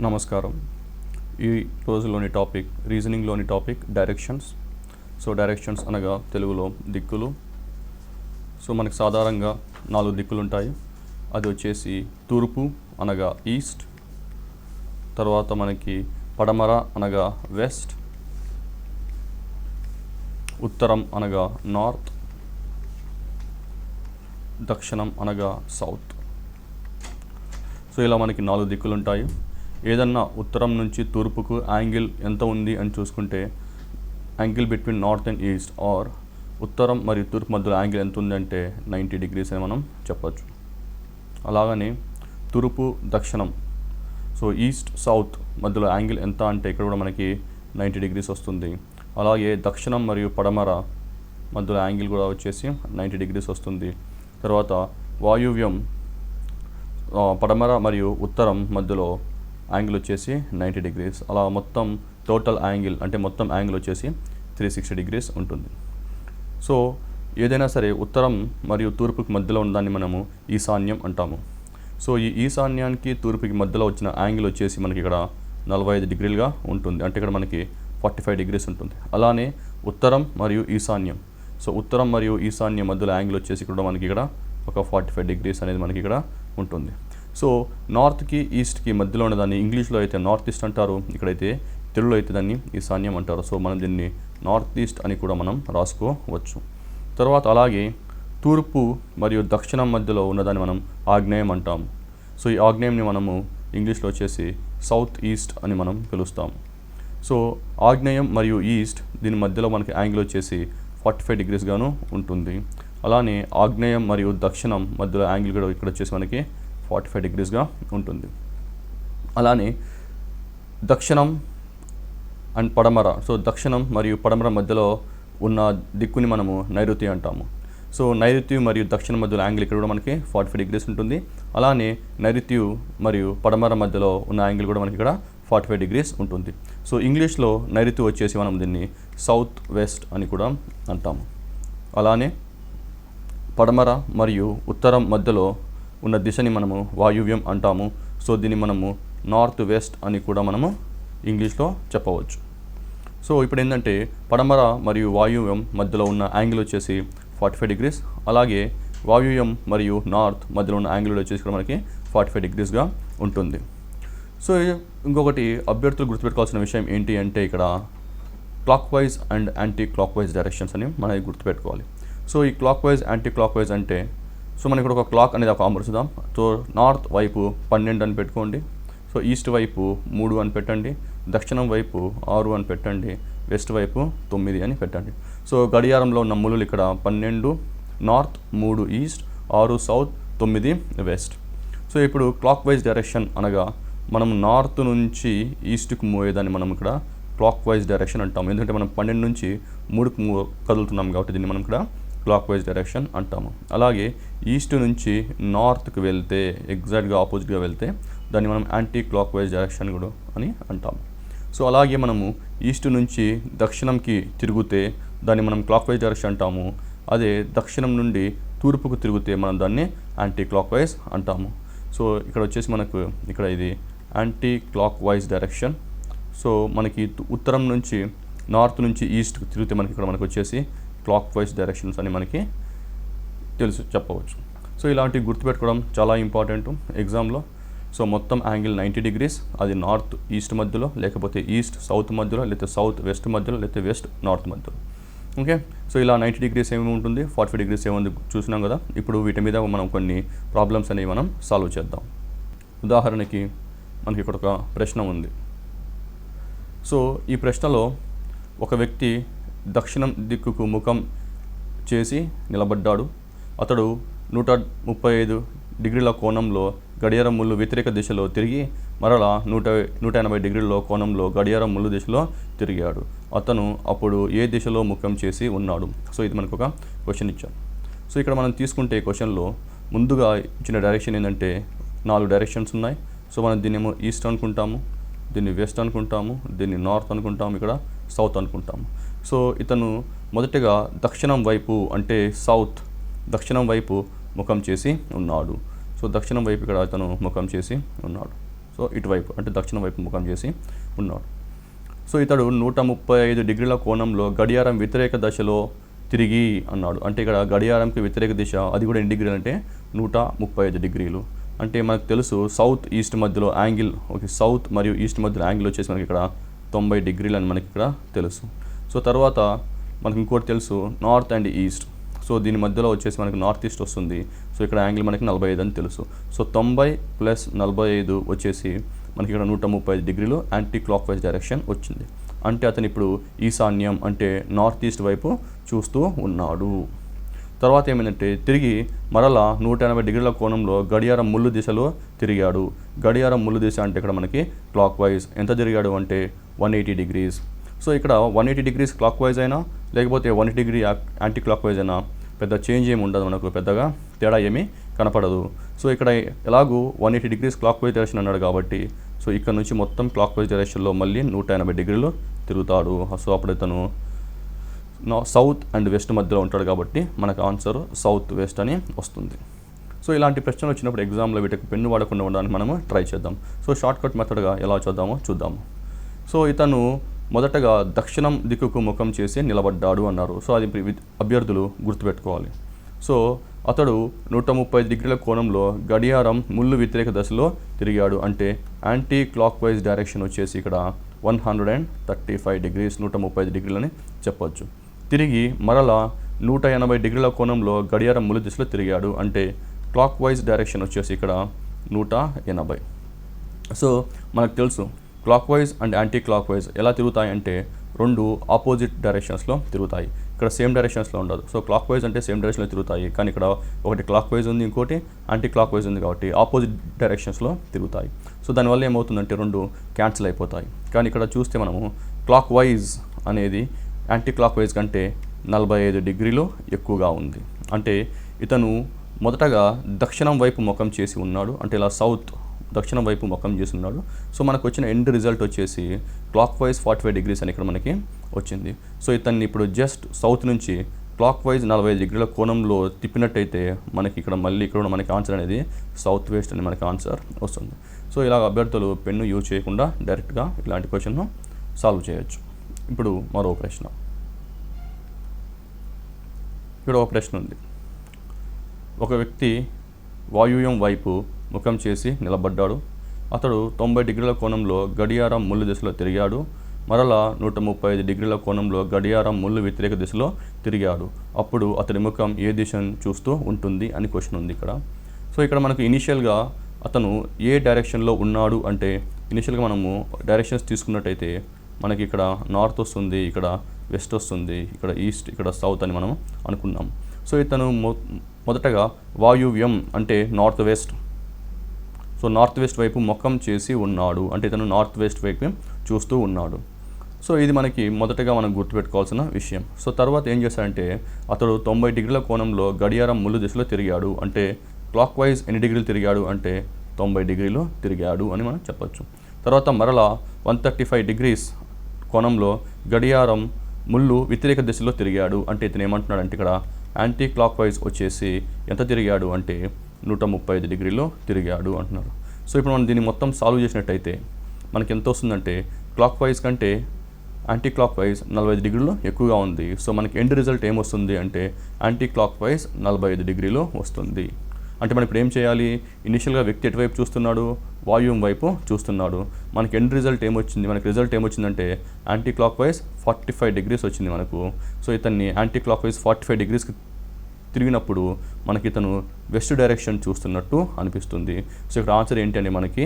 నమస్కారం. ఈ రోజులోని టాపిక్ రీజనింగ్లోని టాపిక్ డైరెక్షన్స్. సో డైరెక్షన్స్ అనగా తెలుగులో దిక్కులు. సో మనకి సాధారణంగా 4 దిక్కులు ఉంటాయి. అది వచ్చేసి తూర్పు అనగా ఈస్ట్, తర్వాత మనకి పడమర అనగా వెస్ట్, ఉత్తరం అనగా నార్త్, దక్షిణం అనగా సౌత్. సో ఇలా మనకి 4 దిక్కులు ఉంటాయి. ఏదన్నా ఉత్తరం నుంచి తూర్పుకు యాంగిల్ ఎంత ఉంది అని చూసుకుంటే angle between north and east are ఉత్తరం మరియు తూర్పు మధ్యలో యాంగిల్ ఎంత ఉందంటే 90 degrees అని మనం చెప్పచ్చు. అలాగని తూర్పు దక్షిణం, సో ఈస్ట్ సౌత్ మధ్యలో యాంగిల్ ఎంత అంటే ఇక్కడ కూడా మనకి 90 degrees వస్తుంది. అలాగే దక్షిణం మరియు పడమర మధ్యలో యాంగిల్ కూడా వచ్చేసి 90 degrees వస్తుంది. తర్వాత వాయువ్యం పడమర మరియు ఉత్తరం మధ్యలో యాంగిల్ వచ్చేసి 90 degrees. అలా మొత్తం టోటల్ యాంగిల్ అంటే మొత్తం యాంగిల్ వచ్చేసి 360 degrees ఉంటుంది. సో ఏదైనా సరే ఉత్తరం మరియు తూర్పుకి మధ్యలో ఉన్నదాన్ని మనము ఈశాన్యం అంటాము. సో ఈ ఈశాన్యానికి తూర్పుకి మధ్యలో వచ్చిన యాంగిల్ వచ్చేసి మనకి ఇక్కడ 45 degreesగా ఉంటుంది. అంటే ఇక్కడ మనకి 45 degrees ఉంటుంది. అలానే ఉత్తరం మరియు ఈశాన్యం, సో ఉత్తరం మరియు ఈశాన్యం మధ్యలో యాంగిల్ వచ్చేసి ఇక్కడ మనకి ఇక్కడ ఒక 45 degrees అనేది మనకి ఇక్కడ ఉంటుంది. సో నార్త్కి ఈస్ట్కి మధ్యలో ఉన్నదాన్ని ఇంగ్లీష్లో అయితే నార్త్ ఈస్ట్ అంటారు, ఇక్కడైతే తెలుగులో అయితే దాన్ని ఈశాన్యం అంటారు. సో మనం దీన్ని నార్త్ ఈస్ట్ అని కూడా మనం రాసుకోవచ్చు. తర్వాత అలాగే తూర్పు మరియు దక్షిణం మధ్యలో ఉన్నదాన్ని మనం ఆగ్నేయం అంటాము. సో ఈ ఆగ్నేయంని మనము ఇంగ్లీష్లో వచ్చేసి సౌత్ ఈస్ట్ అని మనం పిలుస్తాము. సో ఆగ్నేయం మరియు ఈస్ట్ దీని మధ్యలో మనకి యాంగిల్ వచ్చేసి 45 degrees గాను ఉంటుంది. అలానే ఆగ్నేయం మరియు దక్షిణం మధ్యలో యాంగిల్ కూడా ఇక్కడ వచ్చేసి మనకి 45 degreesగా ఉంటుంది. అలానే దక్షిణం అండ్ పడమర, సో దక్షిణం మరియు పడమర మధ్యలో ఉన్న దిక్కుని మనము నైరుతి అంటాము. సో నైరుతి మరియు దక్షిణం మధ్యలో యాంగిల్ ఇక్కడ కూడా మనకి 45 degrees ఉంటుంది. అలానే నైరుతి మరియు పడమర మధ్యలో ఉన్న యాంగిల్ కూడా మనకి ఇక్కడ 45 degrees ఉంటుంది. సో ఇంగ్లీష్లో నైరుతి వచ్చేసి మనం దీన్ని సౌత్ వెస్ట్ అని కూడా అంటాము. అలానే పడమర మరియు ఉత్తరం మధ్యలో ఉన్న దిశని మనము వాయువ్యం అంటాము. సో దీన్ని మనము నార్త్ వెస్ట్ అని కూడా మనము ఇంగ్లీష్లో చెప్పవచ్చు. సో ఇప్పుడు ఏంటంటే పడమర మరియు వాయువ్యం మధ్యలో ఉన్న యాంగిల్ వచ్చేసి 45 degrees. అలాగే వాయువ్యం మరియు నార్త్ మధ్యలో ఉన్న యాంగిల్ వచ్చేసి ఇక్కడ మనకి 45 degreesగా ఉంటుంది. సో ఇంకొకటి అభ్యర్థులు గుర్తుపెట్టుకోవాల్సిన విషయం ఏంటి అంటే ఇక్కడ clock wise and anti clock wise directions అని మనం గుర్తుపెట్టుకోవాలి. సో ఈ clock wise anti clock wise అంటే సో మనకి ఇక్కడ ఒక క్లాక్ అనేది ఒక అమర్చుదాం. సో నార్త్ వైపు 12 అని పెట్టుకోండి. సో ఈస్ట్ వైపు 3 అని పెట్టండి, దక్షిణం వైపు 6 అని పెట్టండి, వెస్ట్ వైపు 9 అని పెట్టండి. సో గడియారంలో ఉన్న ముళ్ళు ఇక్కడ 12 north, 3 east, 6 south, 9 west. So ఇప్పుడు క్లాక్ వైజ్ డైరెక్షన్ అనగా మనం నార్త్ నుంచి ఈస్ట్కి మూవేదాన్ని మనం ఇక్కడ క్లాక్ వైజ్ డైరెక్షన్ అంటాము. ఎందుకంటే మనం 12 నుంచి 3కి కదులుతున్నాం కాబట్టి దీన్ని మనం ఇక్కడ క్లాక్ వైజ్ డైరెక్షన్ అంటాము. అలాగే ఈస్ట్ నుంచి నార్త్కి వెళ్తే ఎగ్జాక్ట్గా ఆపోజిట్గా వెళ్తే దాన్ని మనం యాంటీ క్లాక్ వైజ్ డైరెక్షన్ కూడా అని అంటాము. సో అలాగే మనము ఈస్ట్ నుంచి దక్షిణంకి తిరిగితే దాన్ని మనం క్లాక్ వైజ్ డైరెక్షన్ అంటాము. అదే దక్షిణం నుండి తూర్పుకు తిరిగితే మనం దాన్ని యాంటీ క్లాక్ వైజ్ అంటాము. సో ఇక్కడ వచ్చేసి మనకు ఇక్కడ ఇది anti clock wise direction. So మనకి ఉత్తరం నుంచి నార్త్ నుంచి ఈస్ట్కి తిరిగితే మనకి ఇక్కడ మనకు వచ్చేసి క్లాక్ వైజ్ డైరెక్షన్స్ అని మనకి చెప్పవచ్చు. సో ఇలాంటివి గుర్తుపెట్టుకోవడం చాలా ఇంపార్టెంట్ ఎగ్జామ్లో. సో మొత్తం యాంగిల్ 90 degrees, అది నార్త్ ఈస్ట్ మధ్యలో, లేకపోతే ఈస్ట్ సౌత్ మధ్యలో, లేకపోతే సౌత్ వెస్ట్ మధ్యలో, లేకపోతే వెస్ట్ నార్త్ మధ్యలో. ఓకే, సో ఇలా 90 degrees ఏమి ఉంటుంది, 45 degrees ఏముంది చూసినాం కదా. ఇప్పుడు వీటి మీద మనం కొన్ని ప్రాబ్లమ్స్ అనేవి మనం సాల్వ్ చేద్దాం. ఉదాహరణకి మనకి ఇక్కడ ఒక ప్రశ్న ఉంది. సో ఈ ప్రశ్నలో ఒక వ్యక్తి దక్షిణం దిక్కుకు ముఖం చేసి నిలబడ్డాడు. అతడు 135 degrees కోణంలో గడియారం ముళ్ళు వ్యతిరేక దిశలో తిరిగి మరలా 180 degrees కోణంలో గడియారం ముళ్ళు దిశలో తిరిగాడు. అతను అప్పుడు ఏ దిశలో ముఖం చేసి ఉన్నాడు? సో ఇది మనకు ఒక క్వశ్చన్ ఇచ్చారు. సో ఇక్కడ మనం తీసుకుంటే క్వశ్చన్లో ముందుగా ఇచ్చిన డైరెక్షన్ ఏంటంటే 4 డైరెక్షన్స్ ఉన్నాయి. సో మనం దీన్నేమో ఈస్ట్ అనుకుంటాము, దీన్ని వెస్ట్ అనుకుంటాము, దీన్ని నార్త్ అనుకుంటాము, ఇక్కడ సౌత్ అనుకుంటాము. సో ఇతను మొదటగా దక్షిణం వైపు అంటే సౌత్ దక్షిణం వైపు ముఖం చేసి ఉన్నాడు. సో దక్షిణం వైపు ఇక్కడ అతను ముఖం చేసి ఉన్నాడు. సో సో ఇటువైపు అంటే దక్షిణం వైపు ముఖం చేసి ఉన్నాడు. సో ఇతడు 135 డిగ్రీల కోణంలో గడియారం వ్యతిరేక దశలో తిరిగి అన్నాడు. అంటే ఇక్కడ గడియారంకి వ్యతిరేక దిశ, అది కూడా ఎన్ని డిగ్రీలు అంటే 135 డిగ్రీలు. అంటే మనకు తెలుసు సౌత్ ఈస్ట్ మధ్యలో యాంగిల్, ఓకే, సౌత్ మరియు ఈస్ట్ మధ్యలో యాంగిల్ వచ్చేసి మనకి ఇక్కడ 90 డిగ్రీలు అని మనకి ఇక్కడ తెలుసు. సో తర్వాత మనకి ఇంకోటి తెలుసు నార్త్ అండ్ ఈస్ట్. సో దీని మధ్యలో వచ్చేసి మనకి నార్త్ ఈస్ట్ వస్తుంది. సో ఇక్కడ యాంగిల్ మనకి 45 అని తెలుసు. సో 90 + 45 వచ్చేసి మనకి ఇక్కడ 135 డిగ్రీలు యాంటీ క్లాక్ వైజ్ డైరెక్షన్ వచ్చింది. అంటే అతను ఇప్పుడు ఈశాన్యం అంటే నార్త్ ఈస్ట్ వైపు చూస్తూ ఉన్నాడు. తర్వాత ఏమైందంటే తిరిగి మరలా 180 డిగ్రీల కోణంలో గడియారం ముళ్ళు దిశలో తిరిగాడు. గడియారం ముళ్ళు దిశ అంటే ఇక్కడ మనకి క్లాక్ వైజ్ ఎంత తిరిగాడు అంటే 180 డిగ్రీస్. సో ఇక్కడ 180 డిగ్రీస్ క్లాక్ వైజ్ అయినా లేకపోతే 180 డిగ్రీ యాంటీ క్లాక్ వైజ్ అయినా పెద్ద చేంజ్ ఏమి ఉండదు, మనకు పెద్దగా తేడా ఏమీ కనపడదు. సో ఇక్కడ ఎలాగూ 180 డిగ్రీస్ క్లాక్ వైజ్ డైరెక్షన్ అన్నాడు కాబట్టి సో ఇక్కడ నుంచి మొత్తం క్లాక్ వైజ్ డైరెక్షన్లో మళ్ళీ 180 డిగ్రీలు తిరుగుతాడు. సో అప్పుడు ఇతను సౌత్ అండ్ వెస్ట్ మధ్యలో ఉంటాడు కాబట్టి మనకు ఆన్సర్ సౌత్ వెస్ట్ అని వస్తుంది. సో ఇలాంటి ప్రశ్నలు వచ్చినప్పుడు ఎగ్జామ్లో వీటికి పెన్ను వాడకుండా ఉండడానికి మనము ట్రై చేద్దాం. సో షార్ట్కట్ మెథడ్గా ఎలా చూద్దాము. సో ఇతను మొదటగా దక్షిణం దిక్కుకు ముఖం చేసి నిలబడ్డాడు అన్నారు. సో అది అభ్యర్థులు గుర్తుపెట్టుకోవాలి. సో అతడు 135 డిగ్రీల కోణంలో గడియారం ముళ్ళు వ్యతిరేక దశలో తిరిగాడు. అంటే యాంటీ క్లాక్ వైజ్ డైరెక్షన్ వచ్చేసి ఇక్కడ 135 డిగ్రీస్ 135 డిగ్రీలని చెప్పొచ్చు. తిరిగి మరలా 180 డిగ్రీల కోణంలో గడియారం ముళ్ళు దిశలో తిరిగాడు. అంటే క్లాక్ వైజ్ డైరెక్షన్ వచ్చేసి ఇక్కడ 180. సో మనకు తెలుసు clock wise and anti clock wise ఎలా తిరుగుతాయి అంటే రెండు ఆపోజిట్ డైరెక్షన్స్లో తిరుగుతాయి. ఇక్కడ సేమ్ డైరెక్షన్స్లో ఉండదు. సో క్లాక్ వైజ్ అంటే సేమ్ డైరెక్షన్లో తిరుగుతాయి, కానీ ఇక్కడ ఒకటి క్లాక్ వైజ్ ఉంది, ఇంకోటి యాంటీ క్లాక్ వైజ్ ఉంది కాబట్టి ఆపోజిట్ డైరెక్షన్స్లో తిరుగుతాయి. సో దానివల్ల ఏమవుతుందంటే రెండు క్యాన్సిల్ అయిపోతాయి. కానీ ఇక్కడ చూస్తే మనము క్లాక్ వైజ్ అనేది యాంటీ క్లాక్ వైజ్ కంటే 45 డిగ్రీలు ఎక్కువగా ఉంది. అంటే ఇతను మొదటగా దక్షిణం వైపు ముఖం చేసి ఉన్నాడు. అంటే ఇలా సౌత్ దక్షిణం వైపు ముఖం చేసి ఉన్నాడు. సో మనకు వచ్చిన ఎండ్ రిజల్ట్ వచ్చేసి క్లాక్ వైజ్ 45 డిగ్రీస్ అని ఇక్కడ మనకి వచ్చింది. సో ఇతన్ని ఇప్పుడు జస్ట్ సౌత్ నుంచి క్లాక్ వైజ్ 45 డిగ్రీల కోణంలో తిప్పినట్టయితే మనకి ఇక్కడ మళ్ళీ ఇక్కడ మనకి ఆన్సర్ అనేది సౌత్ వెస్ట్ అని మనకి ఆన్సర్ వస్తుంది. సో ఇలా అభ్యర్థులు పెన్ను యూజ్ చేయకుండా డైరెక్ట్గా ఇలాంటి క్వశ్చన్ను సాల్వ్ చేయొచ్చు. ఇప్పుడు మరో ప్రశ్న. ఇక్కడ ఒక ప్రశ్న ఉంది. ఒక వ్యక్తి వాయువ్యం వైపు ముఖం చేసి నిలబడ్డాడు. అతడు 90 డిగ్రీల కోణంలో గడియారం ముళ్ళు దిశలో తిరిగాడు. మరలా 135 డిగ్రీల కోణంలో గడియారం ముళ్ళు వ్యతిరేక దిశలో తిరిగాడు. అప్పుడు అతడి ముఖం ఏ దిశను చూస్తూ ఉంటుంది అని క్వశ్చన్ ఉంది ఇక్కడ. సో ఇక్కడ మనకు ఇనీషియల్గా అతను ఏ డైరెక్షన్లో ఉన్నాడు అంటే ఇనీషియల్గా మనము డైరెక్షన్స్ తీసుకున్నట్టయితే మనకి ఇక్కడ నార్త్ వస్తుంది, ఇక్కడ వెస్ట్ వస్తుంది, ఇక్కడ ఈస్ట్, ఇక్కడ సౌత్ అని మనం అనుకున్నాం. సో ఇతను మొదటగా వాయువ్యం అంటే north west. So north west వైపు ముఖం చేసి ఉన్నాడు. అంటే ఇతను నార్త్ వెస్ట్ వైపు చూస్తూ ఉన్నాడు. సో ఇది మనకి మొదటగా మనం గుర్తుపెట్టుకోవాల్సిన విషయం. సో తర్వాత ఏం చేశాడంటే అతడు 90 డిగ్రీల కోణంలో గడియారం ముళ్ళు దిశలో తిరిగాడు. అంటే క్లాక్ వైజ్ ఎన్ని డిగ్రీలు తిరిగాడు అంటే 90 డిగ్రీలు తిరిగాడు అని మనం చెప్పొచ్చు. తర్వాత మరలా 135 డిగ్రీస్ కోణంలో గడియారం ముళ్ళు వ్యతిరేక దిశలో తిరిగాడు. అంటే ఇతను ఏమంటున్నాడంటే ఇక్కడ యాంటీ క్లాక్ వైజ్ వచ్చేసి ఎంత తిరిగాడు అంటే 135 డిగ్రీలో తిరిగాడు అంటున్నారు. సో ఇప్పుడు మనం దీన్ని మొత్తం సాల్వ్ చేసినట్టయితే మనకి ఎంత వస్తుందంటే క్లాక్ వైజ్ కంటే యాంటీ క్లాక్ వైజ్ 45 డిగ్రీలు ఎక్కువగా ఉంది. సో మనకి ఎండ్ రిజల్ట్ ఏమొస్తుంది అంటే యాంటీ క్లాక్ వైజ్ 45 డిగ్రీలు వస్తుంది. అంటే మనం ఇప్పుడు ఏం చేయాలి? ఇనిషియల్గా వ్యక్తి ఎటువైపు చూస్తున్నాడు? వాయువ్యం వైపు చూస్తున్నాడు. మనకి ఎండ్ రిజల్ట్ ఏమొచ్చింది? మనకి రిజల్ట్ ఏమొచ్చిందంటే యాంటీ క్లాక్ వైజ్ 45 డిగ్రీస్ వచ్చింది మనకు. సో ఇతన్ని యాంటీ క్లాక్ వైజ్ 45 డిగ్రీస్కి తిరిగినప్పుడు మనకి ఇతను వెస్ట్ డైరెక్షన్ చూస్తున్నట్టు అనిపిస్తుంది. సో ఇక్కడ ఆన్సర్ ఏంటి అంటే మనకి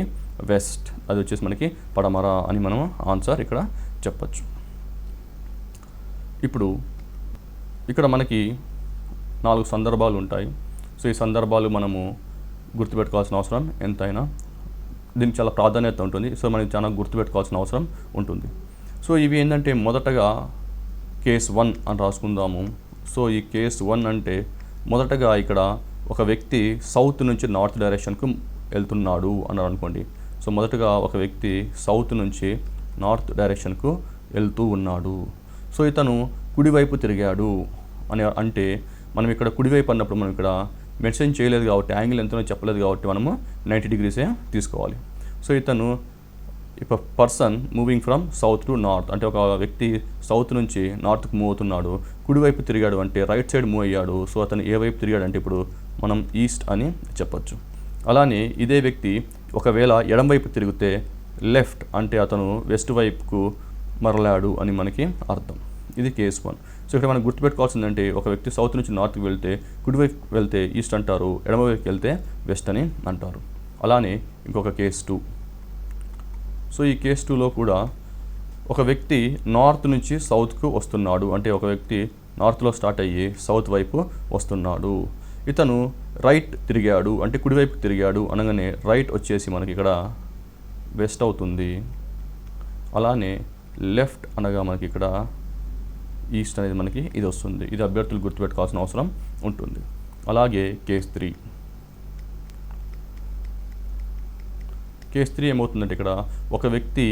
వెస్ట్, అది వచ్చేసి మనకి పడమర అని మనం ఆన్సర్ ఇక్కడ చెప్పచ్చు. ఇప్పుడు ఇక్కడ మనకి 4 సందర్భాలు ఉంటాయి. సో ఈ సందర్భాలు మనము గుర్తుపెట్టుకోవాల్సిన అవసరం ఎంతైనా, దీనికి చాలా ప్రాధాన్యత ఉంటుంది. సో మనకి చాలా గుర్తుపెట్టుకోవాల్సిన అవసరం ఉంటుంది. సో ఇవి ఏంటంటే మొదటగా కేస్ 1 అని రాసుకుందాము. సో ఈ కేస్ 1 అంటే మొదటగా ఇక్కడ ఒక వ్యక్తి సౌత్ నుంచి నార్త్ డైరెక్షన్కు వెళ్తున్నాడు అన్నారు అనుకోండి. సో మొదటగా ఒక వ్యక్తి సౌత్ నుంచి నార్త్ డైరెక్షన్కు వెళ్తూ ఉన్నాడు. సో ఇతను కుడివైపు తిరిగాడు అని అంటే మనం ఇక్కడ కుడివైపు అన్నప్పుడు మనం ఇక్కడ మెన్షన్ చేయలేదు కాబట్టి యాంగిల్ ఎంతనో చెప్పలేదు కాబట్టి మనము 90 డిగ్రీసే తీసుకోవాలి. సో ఇతను if person moving from south to north అంటే ఒక వ్యక్తి సౌత్ నుంచి నార్త్కి మూవ్ అవుతున్నాడు, కుడివైపు తిరిగాడు అంటే రైట్ సైడ్ మూవ్ అయ్యాడు. సో అతను ఏ వైపు తిరిగాడు అంటే ఇప్పుడు మనం ఈస్ట్ అని చెప్పొచ్చు. అలానే ఇదే వ్యక్తి ఒకవేళ ఎడం వైపు తిరిగితే లెఫ్ట్ అంటే అతను వెస్ట్ వైపుకు మరలాడు అని మనకి అర్థం. ఇది కేస్ 1. సో ఇక్కడ మనం గుర్తుపెట్టుకోవాల్సిందంటే ఒక వ్యక్తి సౌత్ నుంచి నార్త్కి వెళ్తే కుడివైపు వెళ్తే ఈస్ట్ అంటారు, ఎడమవైపుకి వెళ్తే వెస్ట్ అని అంటారు. అలానే ఇంకొక కేస్ 2. సో ఈ కేస్ 2లో కూడా ఒక వ్యక్తి నార్త్ నుంచి సౌత్కు వస్తున్నాడు అంటే ఒక వ్యక్తి నార్త్లో స్టార్ట్ అయ్యి సౌత్ వైపు వస్తున్నాడు. ఇతను రైట్ తిరిగాడు అంటే కుడివైపు తిరిగాడు అనగానే రైట్ వచ్చేసి మనకి ఇక్కడ వెస్ట్ అవుతుంది. అలానే లెఫ్ట్ అనగా మనకి ఇక్కడ ఈస్ట్ అనేది మనకి ఇది వస్తుంది. ఇది అభ్యర్థులు గుర్తుపెట్టుకోవాల్సిన అవసరం ఉంటుంది. అలాగే కేస్ 3. కేస్ 3 ఏమవుతుందంటే ఇక్కడ ఒక వ్యక్తి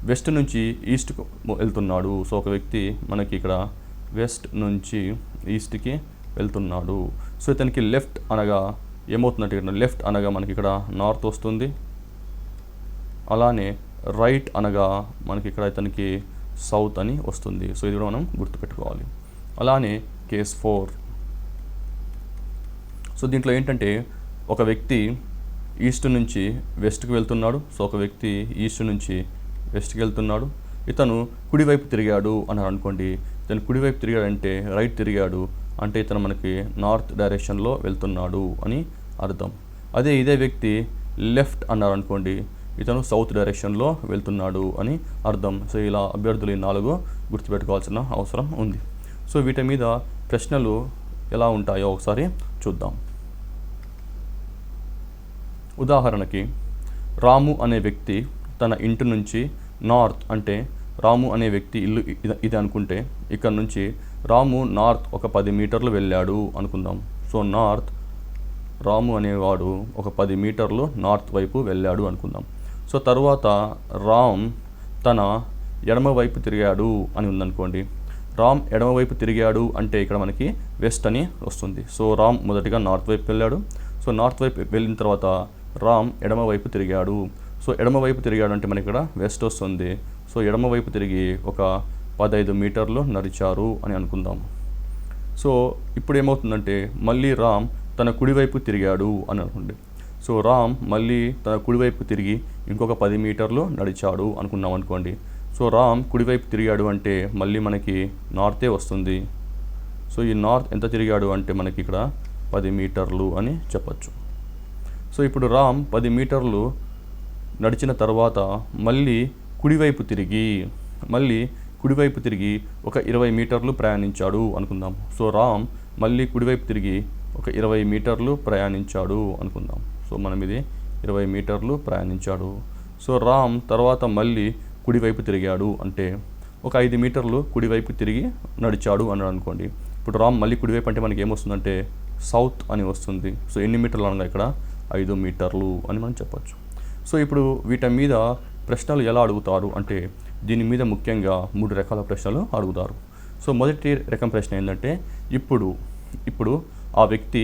వెస్ట్ నుంచి ఈస్ట్కు వెళ్తున్నాడు. సో ఒక వ్యక్తి మనకి ఇక్కడ వెస్ట్ నుంచి ఈస్ట్కి వెళ్తున్నాడు. సో ఇతనికి లెఫ్ట్ అనగా ఏమవుతుందంటే ఇక్కడ లెఫ్ట్ అనగా మనకి ఇక్కడ నార్త్ వస్తుంది. అలానే రైట్ అనగా మనకి ఇక్కడ ఇతనికి సౌత్ అని వస్తుంది. సో ఇది కూడా మనం గుర్తుపెట్టుకోవాలి. అలానే కేస్ 4. సో దీంట్లో ఏంటంటే ఒక వ్యక్తి ఈస్ట్ నుంచి వెస్ట్కి వెళ్తున్నాడు. సో ఒక వ్యక్తి ఈస్ట్ నుంచి వెస్ట్కి వెళ్తున్నాడు. ఇతను కుడివైపు తిరిగాడు అని అనుకోండి. ఇతను కుడివైపు తిరిగాడంటే రైట్ తిరిగాడు అంటే ఇతను మనకి నార్త్ డైరెక్షన్లో వెళ్తున్నాడు అని అర్థం. అదే ఇదే వ్యక్తి లెఫ్ట్ అన్నారు అనుకోండి, ఇతను సౌత్ డైరెక్షన్లో వెళ్తున్నాడు అని అర్థం. సో ఇలా అభ్యర్థులు ఈ 4 గుర్తుపెట్టుకోవాల్సిన అవసరం ఉంది. సో వీటి మీద ప్రశ్నలు ఎలా ఉంటాయో ఒకసారి చూద్దాం. ఉదాహరణకి రాము అనే వ్యక్తి తన ఇంటి నుంచి నార్త్ అంటే రాము అనే వ్యక్తి ఇల్లు ఇది అనుకుంటే ఇక్కడ నుంచి రాము నార్త్ ఒక 10 మీటర్లు వెళ్ళాడు అనుకుందాం. సో నార్త్ రాము అనేవాడు ఒక 10 మీటర్లు నార్త్ వైపు వెళ్ళాడు అనుకుందాం. సో తర్వాత రామ్ తన ఎడమ వైపు తిరిగాడు అని ఉందనుకోండి. రామ్ ఎడమ వైపు తిరిగాడు అంటే ఇక్కడ మనకి వెస్ట్ అని వస్తుంది. సో రామ్ మొదటిగా నార్త్ వైపు వెళ్ళాడు. సో నార్త్ వైపు వెళ్ళిన తర్వాత రామ్ ఎడమ వైపు తిరిగాడు. సో ఎడమ వైపు తిరిగాడు అంటే మనకి ఇక్కడ వెస్ట్ వస్తుంది. సో ఎడమ వైపు తిరిగి ఒక 15 మీటర్లు నడిచారు అని అనుకుందాం. సో ఇప్పుడు ఏమవుతుందంటే మళ్ళీ రామ్ తన కుడివైపు తిరిగాడు అని అనుకోండి. సో రామ్ మళ్ళీ తన కుడివైపు తిరిగి ఇంకొక 10 మీటర్లు నడిచాడు అనుకున్నాం అనుకోండి. సో రామ్ కుడివైపు తిరిగాడు అంటే మళ్ళీ మనకి నార్తే వస్తుంది. సో ఈ నార్త్ ఎంత తిరిగాడు అంటే మనకి ఇక్కడ 10 మీటర్లు అని చెప్పచ్చు. సో ఇప్పుడు రామ్ 10 మీటర్లు నడిచిన తర్వాత మళ్ళీ కుడివైపు తిరిగి ఒక 20 మీటర్లు ప్రయాణించాడు అనుకుందాం. సో రామ్ మళ్ళీ కుడివైపు తిరిగి ఒక 20 మీటర్లు ప్రయాణించాడు అనుకుందాం. సో మనం ఇది 20 మీటర్లు ప్రయాణించాడు. సో రామ్ తర్వాత మళ్ళీ కుడివైపు తిరిగాడు అంటే ఒక 5 మీటర్లు కుడివైపు తిరిగి నడిచాడు అని అనుకోండి. ఇప్పుడు రామ్ మళ్ళీ కుడివైపు అంటే మనకి ఏమొస్తుందంటే సౌత్ అని వస్తుంది. సో ఎన్ని మీటర్లు అనగా ఇక్కడ 5 మీటర్లు అని మనం చెప్పచ్చు. సో ఇప్పుడు వీటి మీద ప్రశ్నలు ఎలా అడుగుతారు అంటే దీని మీద ముఖ్యంగా 3 రకాల ప్రశ్నలు అడుగుతారు. సో మొదటి రకం ప్రశ్న ఏంటంటే ఇప్పుడు ఆ వ్యక్తి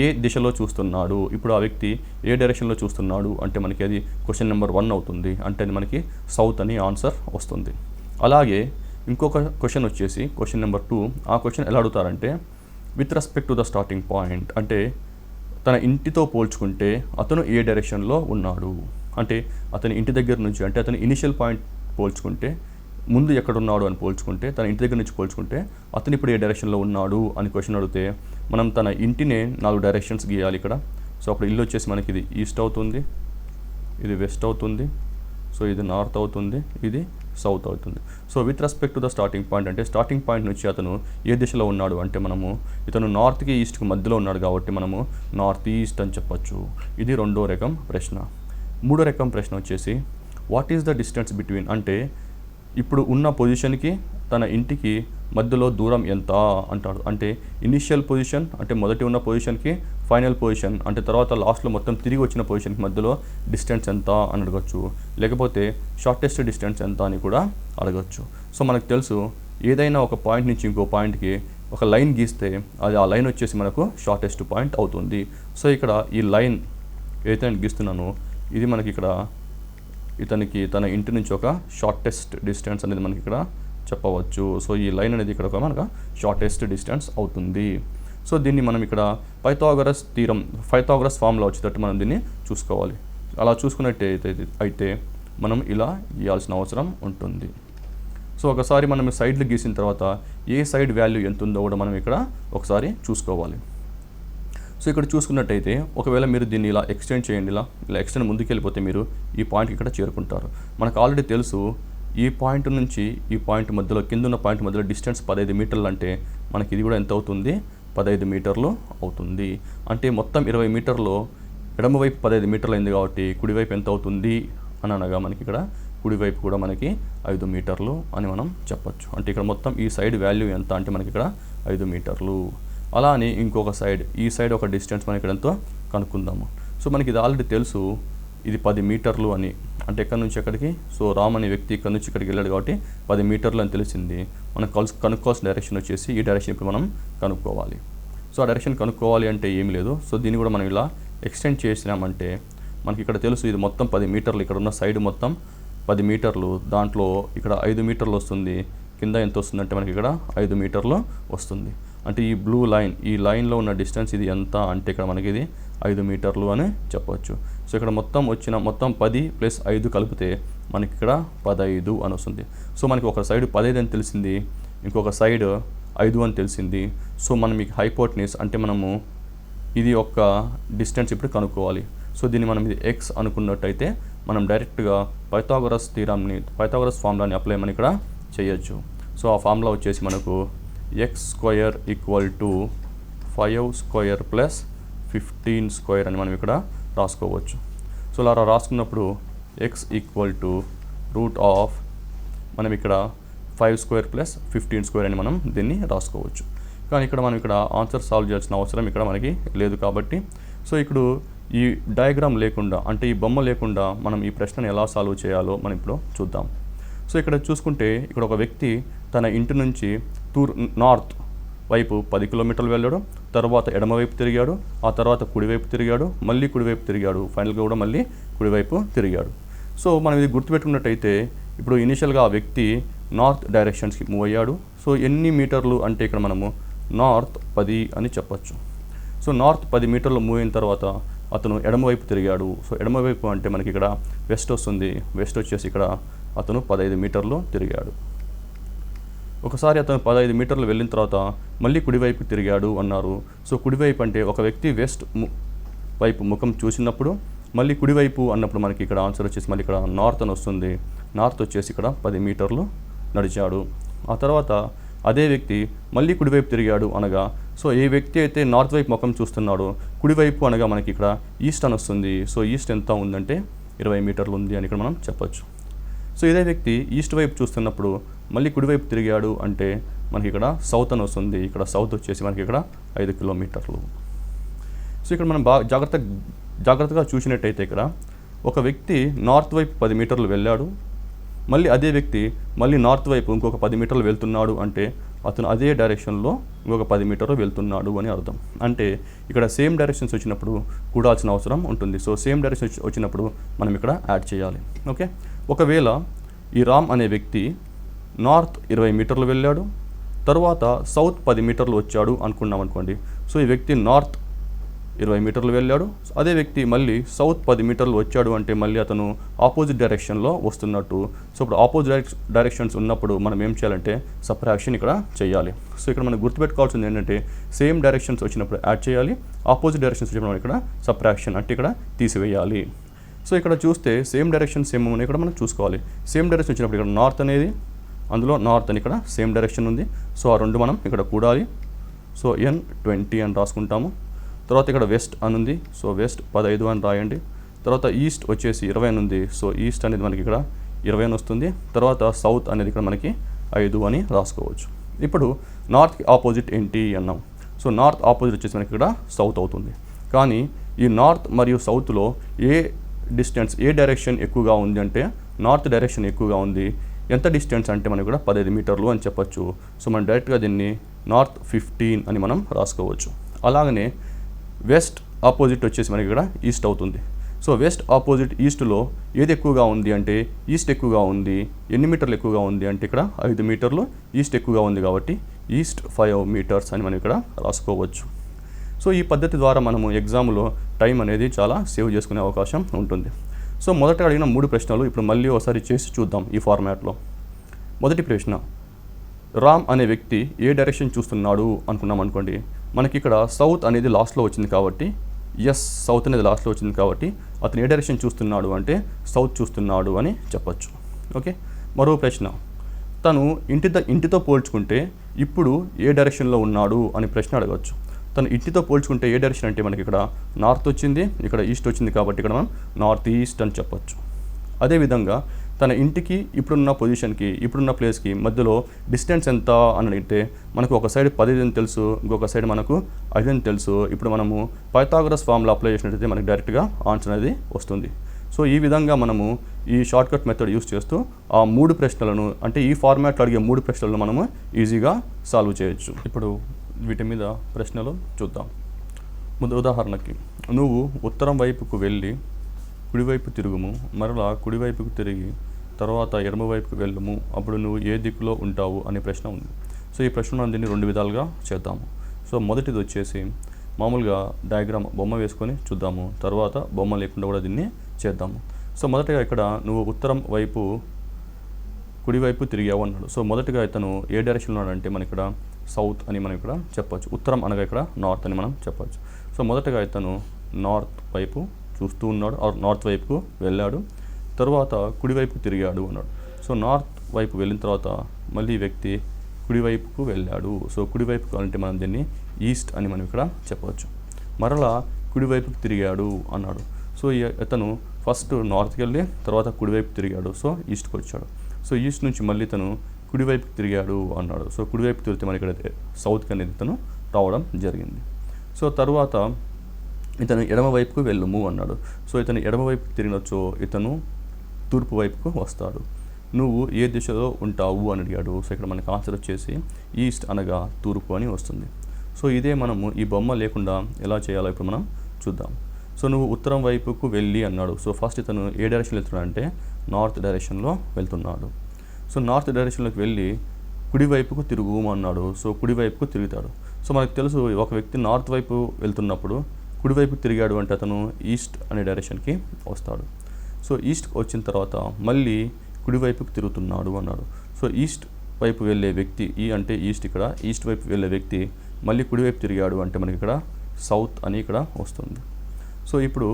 ఏ దిశలో చూస్తున్నాడు, ఇప్పుడు ఆ వ్యక్తి ఏ డైరెక్షన్లో చూస్తున్నాడు అంటే మనకి అది క్వశ్చన్ నెంబర్ 1 అవుతుంది. అంటే అది మనకి సౌత్ అని ఆన్సర్ వస్తుంది. అలాగే ఇంకొక క్వశ్చన్ వచ్చేసి క్వశ్చన్ నెంబర్ 2. ఆ క్వశ్చన్ ఎలా అడుగుతారంటే with respect to the starting point అంటే తన ఇంటితో పోల్చుకుంటే అతను ఏ డైరెక్షన్లో ఉన్నాడు అంటే అతని ఇంటి దగ్గర నుంచి అంటే అతని ఇనిషియల్ పాయింట్ పోల్చుకుంటే ముందు ఎక్కడున్నాడు అని పోల్చుకుంటే తన ఇంటి దగ్గర నుంచి పోల్చుకుంటే అతను ఇప్పుడు ఏ డైరెక్షన్లో ఉన్నాడు అని క్వశ్చన్ అడిగితే మనం తన ఇంటినే 4 డైరెక్షన్స్ గీయాలి ఇక్కడ. సో అప్పుడు ఇల్లు వచ్చేసి మనకి ఇది ఈస్ట్ అవుతుంది, ఇది వెస్ట్ అవుతుంది, సో ఇది నార్త్ అవుతుంది, ఇది సౌత్ అవుతుంది. So with respect to the starting point అంటే స్టార్టింగ్ పాయింట్ నుంచి అతను ఏ దిశలో ఉన్నాడు అంటే మనము ఇతను నార్త్కి ఈస్ట్కి మధ్యలో ఉన్నాడు కాబట్టి మనము నార్త్ ఈస్ట్ అని చెప్పచ్చు. ఇది 2వ రకం ప్రశ్న. 3వ రకం ప్రశ్న వచ్చేసి what is the distance between అంటే ఇప్పుడు ఉన్న పొజిషన్కి తన ఇంటికి మధ్యలో దూరం ఎంత అంటాడు. అంటే ఇనిషియల్ పొజిషన్ అంటే మొదటి ఉన్న పొజిషన్కి ఫైనల్ పొజిషన్ అంటే తర్వాత లాస్ట్లో మొత్తం తిరిగి వచ్చిన పొజిషన్కి మధ్యలో డిస్టెన్స్ ఎంత అని అడగచ్చు. లేకపోతే షార్టెస్ట్ డిస్టెన్స్ ఎంత అని కూడా అడగచ్చు. సో మనకు తెలుసు ఏదైనా ఒక పాయింట్ నుంచి ఇంకో పాయింట్కి ఒక లైన్ గీస్తే అది ఆ లైన్ వచ్చేసి మనకు షార్టెస్ట్ పాయింట్ అవుతుంది. సో ఇక్కడ ఈ లైన్ ఏదైతే నేను గీస్తున్నానో ఇది మనకి ఇక్కడ ఇతనికి తన ఇంటి నుంచి ఒక షార్టెస్ట్ డిస్టెన్స్ అనేది మనకి ఇక్కడ చెప్పవచ్చు. సో ఈ లైన్ అనేది ఇక్కడ ఒక మనకు షార్టెస్ట్ డిస్టెన్స్ అవుతుంది. సో దీన్ని మనం ఇక్కడ పైథాగరస్ ఫార్ములా వచ్చేటట్టు మనం దీన్ని చూసుకోవాలి. అలా చూసుకున్నట్టయితే మనం ఇలా గీయాల్సిన అవసరం ఉంటుంది. సో ఒకసారి మనం సైడ్లు గీసిన తర్వాత ఏ సైడ్ వాల్యూ ఎంత ఉందో కూడా మనం ఇక్కడ ఒకసారి చూసుకోవాలి. సో ఇక్కడ చూసుకున్నట్టయితే ఒకవేళ మీరు దీన్ని ఇలా ఎక్స్టెండ్ చేయండి, ఇలా ఎక్స్టెండ్ ముందుకు వెళ్ళిపోతే మీరు ఈ పాయింట్కి ఇక్కడ చేరుకుంటారు. మనకు ఆల్రెడీ తెలుసు ఈ పాయింట్ నుంచి ఈ పాయింట్ మధ్యలో కింద ఉన్న పాయింట్ మధ్యలో డిస్టెన్స్ 15 మీటర్లు అంటే మనకి ఇది కూడా ఎంత అవుతుంది, 15 మీటర్లు అవుతుంది. అంటే మొత్తం 20 మీటర్లు ఎడమవైపు 15 మీటర్లు అయింది కాబట్టి కుడివైపు ఎంత అవుతుంది అని అనగా మనకి ఇక్కడ కుడివైపు కూడా మనకి 5 మీటర్లు అని మనం చెప్పచ్చు. అంటే ఇక్కడ మొత్తం ఈ సైడ్ వాల్యూ ఎంత అంటే మనకి ఇక్కడ 5 మీటర్లు. అలా అని ఇంకొక సైడ్ ఈ సైడ్ ఒక డిస్టెన్స్ మనకి ఇక్కడ ఎంతో కనుక్కుందాము. సో మనకి ఇది ఆల్రెడీ తెలుసు ఇది 10 మీటర్లు అని. అంటే ఎక్కడి నుంచి ఎక్కడికి, సో రామ్ అనే వ్యక్తి ఇక్కడ నుంచి ఇక్కడికి వెళ్ళాడు కాబట్టి 10 మీటర్లు అని తెలిసింది. మనం కనుక్కోవాల్సిన డైరెక్షన్ వచ్చేసి ఈ డైరెక్షన్ ఇప్పుడు మనం కనుక్కోవాలి. సో ఆ డైరెక్షన్ కనుక్కోవాలి అంటే ఏమి లేదు. సో దీన్ని కూడా మనం ఇలా ఎక్స్టెండ్ చేసినామంటే మనకి ఇక్కడ తెలుసు ఇది మొత్తం 10 మీటర్లు. ఇక్కడ ఉన్న సైడ్ మొత్తం 10 మీటర్లు, దాంట్లో ఇక్కడ 5 మీటర్లు వస్తుంది. కింద ఎంత వస్తుందంటే మనకి ఇక్కడ 5 మీటర్లు వస్తుంది. అంటే ఈ బ్లూ లైన్, ఈ లైన్లో ఉన్న డిస్టెన్స్ ఇది ఎంత అంటే ఇక్కడ మనకి ఇది 5 మీటర్లు అని చెప్పవచ్చు. సో ఇక్కడ మొత్తం 10 + 5 కలిపితే మనకి ఇక్కడ 15 అని వస్తుంది. సో మనకి ఒక సైడ్ 15 అని తెలిసింది, ఇంకొక సైడ్ 5 అని తెలిసింది. సో మనం ఈ హైపోటెన్యూస్ అంటే మనము ఇది ఒక డిస్టెన్స్ ఇప్పుడు కనుక్కోవాలి. సో దీన్ని మనం ఇది x అనుకున్నట్టయితే మనం డైరెక్ట్గా పైథాగరస్ ఫార్ములాని అప్లై మనం ఇక్కడ చేయొచ్చు. సో ఆ ఫార్ములా వచ్చేసి మనకు x² = 5² + 15² అని మనం ఇక్కడ రాసుకోవచ్చు. సో అలా రాసుకున్నప్పుడు x = మనం ఇక్కడ 5² + 15² అని మనం దీన్ని రాసుకోవచ్చు. కానీ ఇక్కడ మనం ఇక్కడ ఆన్సర్ సాల్వ్ చేయాల్సిన అవసరం ఇక్కడ మనకి లేదు కాబట్టి, సో ఇప్పుడు ఈ డయాగ్రామ్ లేకుండా అంటే ఈ బొమ్మ లేకుండా మనం ఈ ప్రశ్నను ఎలా సాల్వ్ చేయాలో మనం ఇప్పుడు చూద్దాం. సో ఇక్కడ చూసుకుంటే ఇక్కడ ఒక వ్యక్తి తన ఇంటి నుంచి నార్త్ వైపు 10 కిలోమీటర్లు వెళ్ళాడు, తర్వాత ఎడమవైపు తిరిగాడు, ఆ తర్వాత కుడివైపు తిరిగాడు, మళ్ళీ కుడివైపు తిరిగాడు, ఫైనల్గా కూడా మళ్ళీ కుడివైపు తిరిగాడు. సో మనం ఇది గుర్తుపెట్టుకున్నట్టయితే ఇప్పుడు ఇనిషియల్గా ఆ వ్యక్తి నార్త్ డైరెక్షన్స్కి మూవ్ అయ్యాడు. సో ఎన్ని మీటర్లు అంటే ఇక్కడ మనము నార్త్ 10 అని చెప్పచ్చు. సో నార్త్ 10 మీటర్లు మూవ్ అయిన తర్వాత అతను ఎడమవైపు తిరిగాడు. సో ఎడమవైపు అంటే మనకి ఇక్కడ వెస్ట్ వస్తుంది. వెస్ట్ వచ్చేసి ఇక్కడ అతను 15 మీటర్లు తిరిగాడు. ఒకసారి అతను 15 మీటర్లు వెళ్ళిన తర్వాత మళ్ళీ కుడివైపు తిరిగాడు అన్నారు. సో కుడివైపు అంటే ఒక వ్యక్తి వెస్ట్ వైపు ముఖం చూసినప్పుడు మళ్ళీ కుడివైపు అన్నప్పుడు మనకి ఇక్కడ ఆన్సర్ వచ్చేసి మళ్ళీ ఇక్కడ నార్త్ అని వస్తుంది. నార్త్ వచ్చేసి ఇక్కడ 10 మీటర్లు నడిచాడు. ఆ తర్వాత అదే వ్యక్తి మళ్ళీ కుడివైపు తిరిగాడు అనగా, సో ఏ వ్యక్తి అయితే నార్త్ వైపు ముఖం చూస్తున్నాడో కుడివైపు అనగా మనకి ఇక్కడ ఈస్ట్ అని వస్తుంది. సో ఈస్ట్ ఎంత ఉందంటే 20 మీటర్లు ఉంది అని ఇక్కడ మనం చెప్పచ్చు. సో ఇదే వ్యక్తి ఈస్ట్ వైపు చూస్తున్నప్పుడు మళ్ళీ కుడివైపు తిరిగాడు అంటే మనకి ఇక్కడ సౌత్ అని వస్తుంది. ఇక్కడ సౌత్ వచ్చేసి మనకి ఇక్కడ 5 కిలోమీటర్లు. సో ఇక్కడ మనం జాగ్రత్తగా చూసినట్టయితే ఇక్కడ ఒక వ్యక్తి నార్త్ వైపు 10 మీటర్లు వెళ్ళాడు, మళ్ళీ అదే వ్యక్తి మళ్ళీ నార్త్ వైపు ఇంకొక 10 మీటర్లు వెళ్తున్నాడు అంటే అతను అదే డైరెక్షన్లో ఇంకొక 10 మీటర్లు వెళ్తున్నాడు అని అర్థం. అంటే ఇక్కడ సేమ్ డైరెక్షన్స్ వచ్చినప్పుడు కూడాల్సిన అవసరం ఉంటుంది. సో సేమ్ డైరెక్షన్ వచ్చినప్పుడు మనం ఇక్కడ యాడ్ చేయాలి. ఓకే, ఒకవేళ ఈ రామ్ అనే వ్యక్తి నార్త్ 20 మీటర్లు వెళ్ళాడు, తర్వాత సౌత్ 10 మీటర్లు వచ్చాడు అనుకున్నాం అనుకోండి. సో ఈ వ్యక్తి నార్త్ 20 మీటర్లు వెళ్ళాడు, అదే వ్యక్తి మళ్ళీ సౌత్ 10 మీటర్లు వచ్చాడు అంటే మళ్ళీ అతను ఆపోజిట్ డైరెక్షన్లో వస్తున్నట్టు. సో ఇప్పుడు ఆపోజిట్ డైరెక్షన్స్ ఉన్నప్పుడు మనం ఏం చేయాలంటే సబ్ట్రాక్షన్ ఇక్కడ చేయాలి. సో ఇక్కడ మనం గుర్తుపెట్టుకోవాల్సింది ఏంటంటే సేమ్ డైరెక్షన్స్ వచ్చినప్పుడు యాడ్ చేయాలి, ఆపోజిట్ డైరెక్షన్స్ వచ్చినప్పుడు ఇక్కడ సబ్ట్రాక్షన్ అంటే ఇక్కడ తీసివేయాలి. సో ఇక్కడ చూస్తే సేమ్ డైరెక్షన్స్ ఏమో ఇక్కడ మనం చూసుకోవాలి. సేమ్ డైరెక్షన్ వచ్చినప్పుడు ఇక్కడ నార్త్ అనేది, అందులో నార్త్ అని ఇక్కడ సేమ్ డైరెక్షన్ ఉంది. సో ఆ రెండు మనం ఇక్కడ కూడాలి. సో N20 అని రాసుకుంటాము. తర్వాత ఇక్కడ వెస్ట్ అని ఉంది. సో వెస్ట్ 15 అని రాయండి. తర్వాత ఈస్ట్ వచ్చేసి 20 అని ఉంది. సో ఈస్ట్ అనేది మనకి ఇక్కడ 20 అని వస్తుంది. తర్వాత సౌత్ అనేది ఇక్కడ మనకి 5 అని రాసుకోవచ్చు. ఇప్పుడు నార్త్కి ఆపోజిట్ ఏంటి అన్నాం. సో నార్త్ ఆపోజిట్ వచ్చేసి మనకి ఇక్కడ సౌత్ అవుతుంది. కానీ ఈ నార్త్ మరియు సౌత్లో ఏ డైరెక్షన్ ఎక్కువగా ఉంది అంటే నార్త్ డైరెక్షన్ ఎక్కువగా ఉంది. ఎంత డిస్టెన్స్ అంటే మనకి కూడా 15 మీటర్లు అని చెప్పచ్చు. సో మనం డైరెక్ట్గా దీన్ని నార్త్ 15 అని మనం రాసుకోవచ్చు. అలాగనే వెస్ట్ ఆపోజిట్ వచ్చేసి మనకి ఇక్కడ ఈస్ట్ అవుతుంది. సో వెస్ట్ ఆపోజిట్ ఈస్ట్లో ఏది ఎక్కువగా ఉంది అంటే ఈస్ట్ ఎక్కువగా ఉంది. ఎన్ని మీటర్లు ఎక్కువగా ఉంది అంటే ఇక్కడ 5 మీటర్లు ఈస్ట్ ఎక్కువగా ఉంది కాబట్టి ఈస్ట్ 5 మీటర్స్ అని మనం ఇక్కడ రాసుకోవచ్చు. సో ఈ పద్ధతి ద్వారా మనము ఎగ్జామ్లో టైం అనేది చాలా సేవ్ చేసుకునే అవకాశం ఉంటుంది. సో మొదట అడిగిన 3 ప్రశ్నలు ఇప్పుడు మళ్ళీ ఒకసారి చేసి చూద్దాం ఈ ఫార్మాట్లో. మొదటి ప్రశ్న, రామ్ అనే వ్యక్తి ఏ డైరెక్షన్ చూస్తున్నాడు అనుకున్నాం అనుకోండి. మనకి ఇక్కడ సౌత్ అనేది లాస్ట్లో వచ్చింది కాబట్టి సౌత్ అనేది లాస్ట్లో వచ్చింది కాబట్టి అతను ఏ డైరెక్షన్ చూస్తున్నాడు అంటే సౌత్ చూస్తున్నాడు అని చెప్పచ్చు. ఓకే. మరో ప్రశ్న, తను ఇంటితో పోల్చుకుంటే ఇప్పుడు ఏ డైరెక్షన్లో ఉన్నాడు అని ప్రశ్న అడగవచ్చు. తను ఇంటితో పోల్చుకుంటే ఏ డైరెక్షన్ అంటే మనకి ఇక్కడ నార్త్ వచ్చింది, ఇక్కడ ఈస్ట్ వచ్చింది కాబట్టి ఇక్కడ మనం నార్త్ ఈస్ట్ అని చెప్పచ్చు. అదేవిధంగా తన ఇంటికి ఇప్పుడున్న పొజిషన్కి ఇప్పుడున్న ప్లేస్కి మధ్యలో డిస్టెన్స్ ఎంత అని అడిగితే మనకు ఒక సైడ్ 10 అని తెలుసు, ఇంకొక సైడ్ మనకు 5 అని తెలుసు. ఇప్పుడు మనము పైథాగరస్ ఫార్ములా అప్లై చేసినట్టయితే మనకి డైరెక్ట్గా ఆన్సర్ అనేది వస్తుంది. సో ఈ విధంగా మనము ఈ షార్ట్కట్ మెథడ్ యూస్ చేస్తూ ఆ 3 ప్రశ్నలను అంటే ఈ ఫార్మాట్లో అడిగే 3 ప్రశ్నలను మనము ఈజీగా సాల్వ్ చేయొచ్చు. ఇప్పుడు వీటి మీద ప్రశ్నలు చూద్దాం. ఉదాహరణకి, నువ్వు ఉత్తరం వైపుకు వెళ్ళి కుడివైపు తిరుగుము, మరలా కుడివైపుకు తిరిగి తర్వాత ఎడమ వైపుకు వెళ్ళము, అప్పుడు నువ్వు ఏ దిక్కులో ఉంటావు అనే ప్రశ్న ఉంది. సో ఈ ప్రశ్న మనం దీన్ని 2 విధాలుగా చేద్దాము. సో మొదటిది వచ్చేసి మామూలుగా డయాగ్రామ్ బొమ్మ వేసుకొని చూద్దాము, తర్వాత బొమ్మ లేకుండా కూడా దీన్ని చేద్దాము. సో మొదటగా ఇక్కడ నువ్వు ఉత్తరం వైపు కుడివైపు తిరిగావు అన్నాడు. సో మొదటగా ఇతను ఏ డైరెక్షన్లో ఉన్నాడంటే మన ఇక్కడ సౌత్ అని మనం ఇక్కడ చెప్పచ్చు. ఉత్తరం అనగా ఇక్కడ నార్త్ అని మనం చెప్పచ్చు. సో మొదటగా ఇతను నార్త్ వైపు చూస్తూ ఉన్నాడు, నార్త్ వైపుకు వెళ్ళాడు, తర్వాత కుడివైపు తిరిగాడు అన్నాడు. సో నార్త్ వైపు వెళ్ళిన తర్వాత మళ్ళీ ఈ వ్యక్తి కుడివైపుకు వెళ్ళాడు. సో కుడివైపుకు అంటే మనం దీన్ని ఈస్ట్ అని మనం ఇక్కడ చెప్పవచ్చు. మరలా కుడివైపుకు తిరిగాడు అన్నాడు. సో ఇతను ఫస్ట్ నార్త్కి వెళ్ళి తర్వాత కుడివైపు తిరిగాడు, సో ఈస్ట్కి వచ్చాడు. సో ఈస్ట్ నుంచి మళ్ళీ ఇతను కుడివైపుకి తిరిగాడు అన్నాడు. సో కుడివైపు తిరిగితే మనకి ఇక్కడ సౌత్కి అనేది ఇతను రావడం జరిగింది. సో తర్వాత ఇతను ఎడమ వైపుకు వెళ్ళము అన్నాడు. సో ఇతను ఎడమ వైపుకి తిరిగినచో ఇతను తూర్పు వైపుకు వస్తాడు. నువ్వు ఏ దిశలో ఉంటావు అని అడిగాడు. సో ఇక్కడ మనకి ఆన్సర్ వచ్చేసి ఈస్ట్ అనగా తూర్పు అని వస్తుంది. సో ఇదే మనము ఈ బొమ్మ లేకుండా ఎలా చేయాలో ఇప్పుడు మనం చూద్దాం. సో నువ్వు ఉత్తరం వైపుకు వెళ్ళి అన్నాడు. సో ఫస్ట్ ఇతను ఏ డైరెక్షన్లో వెళ్తున్నాడు అంటే నార్త్ డైరెక్షన్లో వెళ్తున్నాడు. సో నార్త్ డైరెక్షన్లోకి వెళ్ళి కుడివైపుకు తిరుగు అన్నాడు. సో కుడివైపుకు తిరుగుతాడు. సో మనకు తెలుసు ఒక వ్యక్తి నార్త్ వైపు వెళ్తున్నప్పుడు కుడివైపు తిరిగాడు అంటే అతను ఈస్ట్ అనే డైరెక్షన్కి వస్తాడు. సో ఈస్ట్కి వచ్చిన తర్వాత మళ్ళీ కుడివైపుకి తిరుగుతున్నాడు అన్నాడు. సో ఈస్ట్ వైపు వెళ్ళే వ్యక్తి అంటే ఈస్ట్, ఇక్కడ ఈస్ట్ వైపు వెళ్ళే వ్యక్తి మళ్ళీ కుడివైపు తిరిగాడు అంటే మనకి ఇక్కడ సౌత్ అని ఇక్కడ వస్తుంది. సో ఇప్పుడు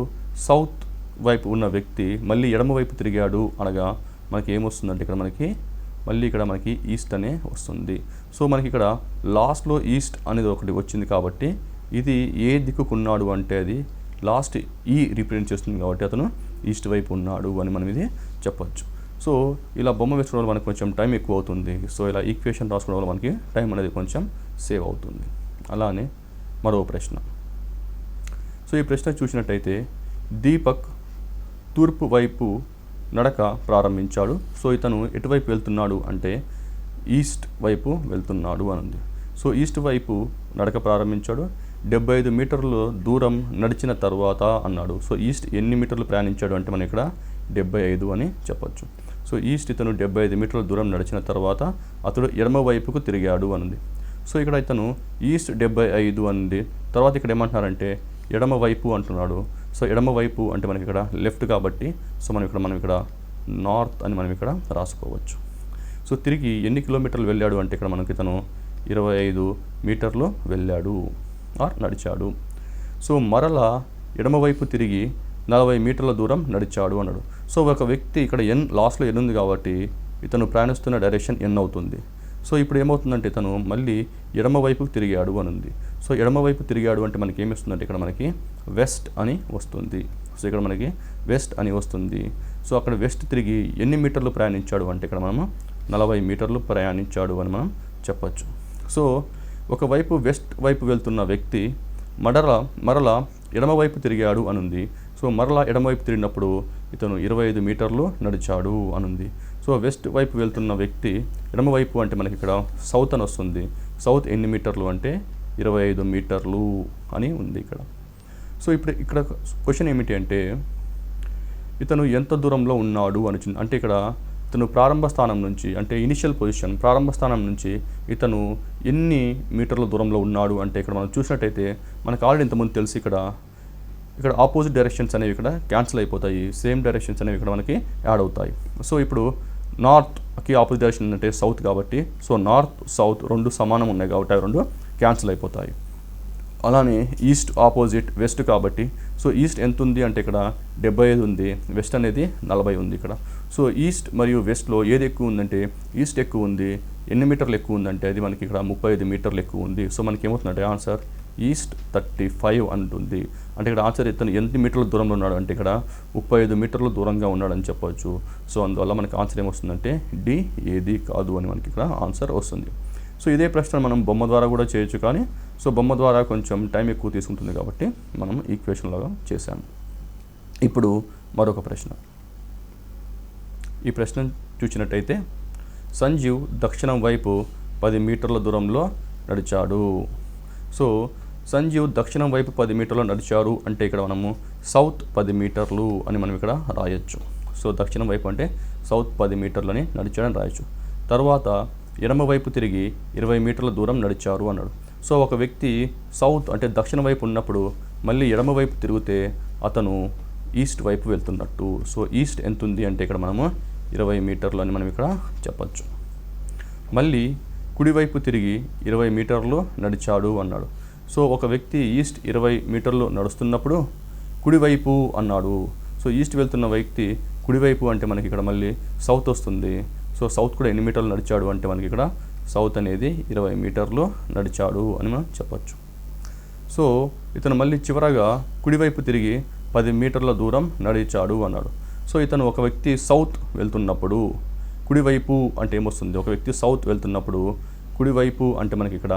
సౌత్ వైపు ఉన్న వ్యక్తి మళ్ళీ ఎడమ వైపు తిరిగాడు అనగా మనకి ఏమొస్తుందంటే ఇక్కడ మనకి ఈస్ట్ అనే వస్తుంది. సో మనకి ఇక్కడ లాస్ట్లో ఈస్ట్ అనేది ఒకటి వచ్చింది కాబట్టి ఇది ఏ దిక్కుకున్నాడు అంటే అది లాస్ట్ ఈ రిప్రజెంట్ చేస్తుంది కాబట్టి అతను ఈస్ట్ వైపు ఉన్నాడు అని మనం ఇది చెప్పొచ్చు. సో ఇలా బొమ్మ వేసుకోవడం వల్ల మనకు కొంచెం టైం ఎక్కువ అవుతుంది. సో ఇలా ఈక్వేషన్ రాసుకోవడం వల్ల మనకి టైం అనేది కొంచెం సేవ్ అవుతుంది. అలానే మరో ప్రశ్న. సో ఈ ప్రశ్న చూసినట్టయితే దీపక్ తూర్పు వైపు నడక ప్రారంభించాడు. సో ఇతను ఎటువైపు వెళ్తున్నాడు అంటే ఈస్ట్ వైపు వెళ్తున్నాడు అని ఉంది. సో ఈస్ట్ వైపు నడక ప్రారంభించాడు, 75 మీటర్లు దూరం నడిచిన తర్వాత అన్నాడు. సో ఈస్ట్ ఎన్ని మీటర్లు ప్రయాణించాడు అంటే మనం ఇక్కడ 75 అని చెప్పచ్చు. సో ఈస్ట్ ఇతను 75 మీటర్ల దూరం నడిచిన తర్వాత అతడు ఎడమ వైపుకు తిరిగాడు అనుంది. సో ఇక్కడ ఇతను ఈస్ట్ 75 అనుంది. తర్వాత ఇక్కడ ఏమంటున్నారంటే ఎడమ వైపు అంటున్నాడు. సో ఎడమ వైపు అంటే మనకి ఇక్కడ లెఫ్ట్ కాబట్టి సో మనం ఇక్కడ నార్త్ అని మనం ఇక్కడ రాసుకోవచ్చు. సో తిరిగి ఎన్ని కిలోమీటర్లు వెళ్ళాడు అంటే ఇక్కడ మనకి ఇతను 25 మీటర్లు వెళ్ళాడు ఆర్ నడిచాడు. సో మరలా ఎడమవైపు తిరిగి 40 మీటర్ల దూరం నడిచాడు అన్నాడు. సో ఒక వ్యక్తి ఇక్కడ లాస్ట్లో ఎన్ ఉంది కాబట్టి ఇతను ప్రయాణిస్తున్న డైరెక్షన్ ఎన్ అవుతుంది. సో ఇప్పుడు ఏమవుతుందంటే ఇతను మళ్ళీ ఎడమ వైపుకు తిరిగాడు అని ఉంది. సో ఎడమ వైపు తిరిగాడు అంటే మనకి ఏమిస్తుందంటే ఇక్కడ మనకి వెస్ట్ అని వస్తుంది. సో ఇక్కడ మనకి వెస్ట్ అని వస్తుంది. సో అక్కడ వెస్ట్ తిరిగి ఎన్ని మీటర్లు ప్రయాణించాడు అంటే ఇక్కడ మనము 40 మీటర్లు ప్రయాణించాడు అని మనం చెప్పచ్చు. సో ఒకవైపు వెస్ట్ వైపు వెళ్తున్న వ్యక్తి మరలా ఎడమవైపు తిరిగాడు అనుంది. సో మరలా ఎడమవైపు తిరిగినప్పుడు ఇతను 25 మీటర్లు నడిచాడు అనుంది. సో వెస్ట్ వైపు వెళ్తున్న వ్యక్తి ఎడమవైపు అంటే మనకి ఇక్కడ సౌత్ అని వస్తుంది. సౌత్ ఎన్ని మీటర్లు అంటే 25 మీటర్లు అని ఉంది ఇక్కడ. సో ఇప్పుడు ఇక్కడ క్వశ్చన్ ఏమిటి అంటే ఇతను ఎంత దూరంలో ఉన్నాడు అని వచ్చింది. అంటే ఇక్కడ ఇతను ప్రారంభ స్థానం నుంచి, అంటే ఇనిషియల్ పొజిషన్ ప్రారంభ స్థానం నుంచి ఇతను ఎన్ని మీటర్ల దూరంలో ఉన్నాడు అంటే ఇక్కడ మనం చూసినట్టయితే మనకు ఆల్రెడీ ఇంతకుముందు తెలిసి ఇక్కడ ఆపోజిట్ డైరెక్షన్స్ అనేవి ఇక్కడ క్యాన్సిల్ అయిపోతాయి, సేమ్ డైరెక్షన్స్ అనేవి ఇక్కడ మనకి యాడ్ అవుతాయి. సో ఇప్పుడు నార్త్కి ఆపోజిట్ డైరెక్షన్ అంటే సౌత్ కాబట్టి, సో నార్త్ సౌత్ రెండు సమానం ఉన్నాయి కాబట్టి అవి రెండు క్యాన్సిల్ అయిపోతాయి. అలానే ఈస్ట్ ఆపోజిట్ వెస్ట్ కాబట్టి, సో ఈస్ట్ ఎంత ఉంది అంటే ఇక్కడ 75 ఉంది, వెస్ట్ అనేది 40 ఉంది ఇక్కడ. సో ఈస్ట్ మరియు వెస్ట్లో ఏది ఎక్కువ ఉందంటే ఈస్ట్ ఎక్కువ ఉంది. ఎన్ని మీటర్లు ఎక్కువ ఉందంటే అది మనకి ఇక్కడ 35 మీటర్లు ఎక్కువ ఉంది. సో మనకి ఏమవుతుందంటే ఆన్సర్ ఈస్ట్ 35 అంటుంది. అంటే ఇక్కడ ఆన్సర్ ఇతను ఎన్ని మీటర్ల దూరంలో ఉన్నాడు అంటే ఇక్కడ 35 మీటర్ల దూరంగా ఉన్నాడని చెప్పవచ్చు. సో అందువల్ల మనకి ఆన్సర్ ఏమొస్తుందంటే డి ఏది కాదు అని మనకి ఇక్కడ ఆన్సర్ వస్తుంది. సో ఇదే ప్రశ్న మనం బొమ్మ ద్వారా కూడా చేయొచ్చు, కానీ సో బొమ్మ ద్వారా కొంచెం టైం ఎక్కువ తీసుకుంటుంది కాబట్టి మనం ఈక్వేషన్ లాగా చేశాము. ఇప్పుడు మరొక ప్రశ్న. ఈ ప్రశ్న చూసినట్టయితే సంజీవ్ దక్షిణం వైపు 10 మీటర్ల దూరంలో నడిచాడు. సో సంజీవ్ దక్షిణం వైపు 10 మీటర్లు నడిచారు అంటే ఇక్కడ మనము సౌత్ 10 మీటర్లు అని మనం ఇక్కడ రాయొచ్చు. సో దక్షిణం వైపు అంటే సౌత్ 10 మీటర్లని నడిచాడని రాయొచ్చు. తర్వాత ఎడమ వైపు తిరిగి 20 మీటర్ల దూరం నడిచారు అన్నాడు. సో ఒక వ్యక్తి సౌత్ అంటే దక్షిణ వైపు ఉన్నప్పుడు మళ్ళీ ఎడమ వైపు తిరిగితే అతను ఈస్ట్ వైపు వెళ్తున్నట్టు. సో ఈస్ట్ ఎంత ఉంది అంటే ఇక్కడ మనము 20 మీటర్లు అని మనం ఇక్కడ చెప్పచ్చు. మళ్ళీ కుడివైపు తిరిగి 20 మీటర్లు నడిచాడు అన్నాడు. సో ఒక వ్యక్తి ఈస్ట్ 20 మీటర్లు నడుస్తున్నప్పుడు కుడివైపు అన్నాడు. సో ఈస్ట్ వెళ్తున్న వ్యక్తి కుడివైపు అంటే మనకి ఇక్కడ మళ్ళీ సౌత్ వస్తుంది. సో సౌత్ కూడా ఎన్ని మీటర్లు నడిచాడు అంటే మనకి ఇక్కడ సౌత్ అనేది 20 మీటర్లు నడిచాడు అని మనం చెప్పచ్చు. సో ఇతను మళ్ళీ చివరగా కుడివైపు తిరిగి 10 మీటర్ల దూరం నడిచాడు అన్నాడు. సో ఇతను ఒక వ్యక్తి సౌత్ వెళ్తున్నప్పుడు కుడివైపు అంటే ఏమొస్తుంది, ఒక వ్యక్తి సౌత్ వెళ్తున్నప్పుడు కుడివైపు అంటే మనకి ఇక్కడ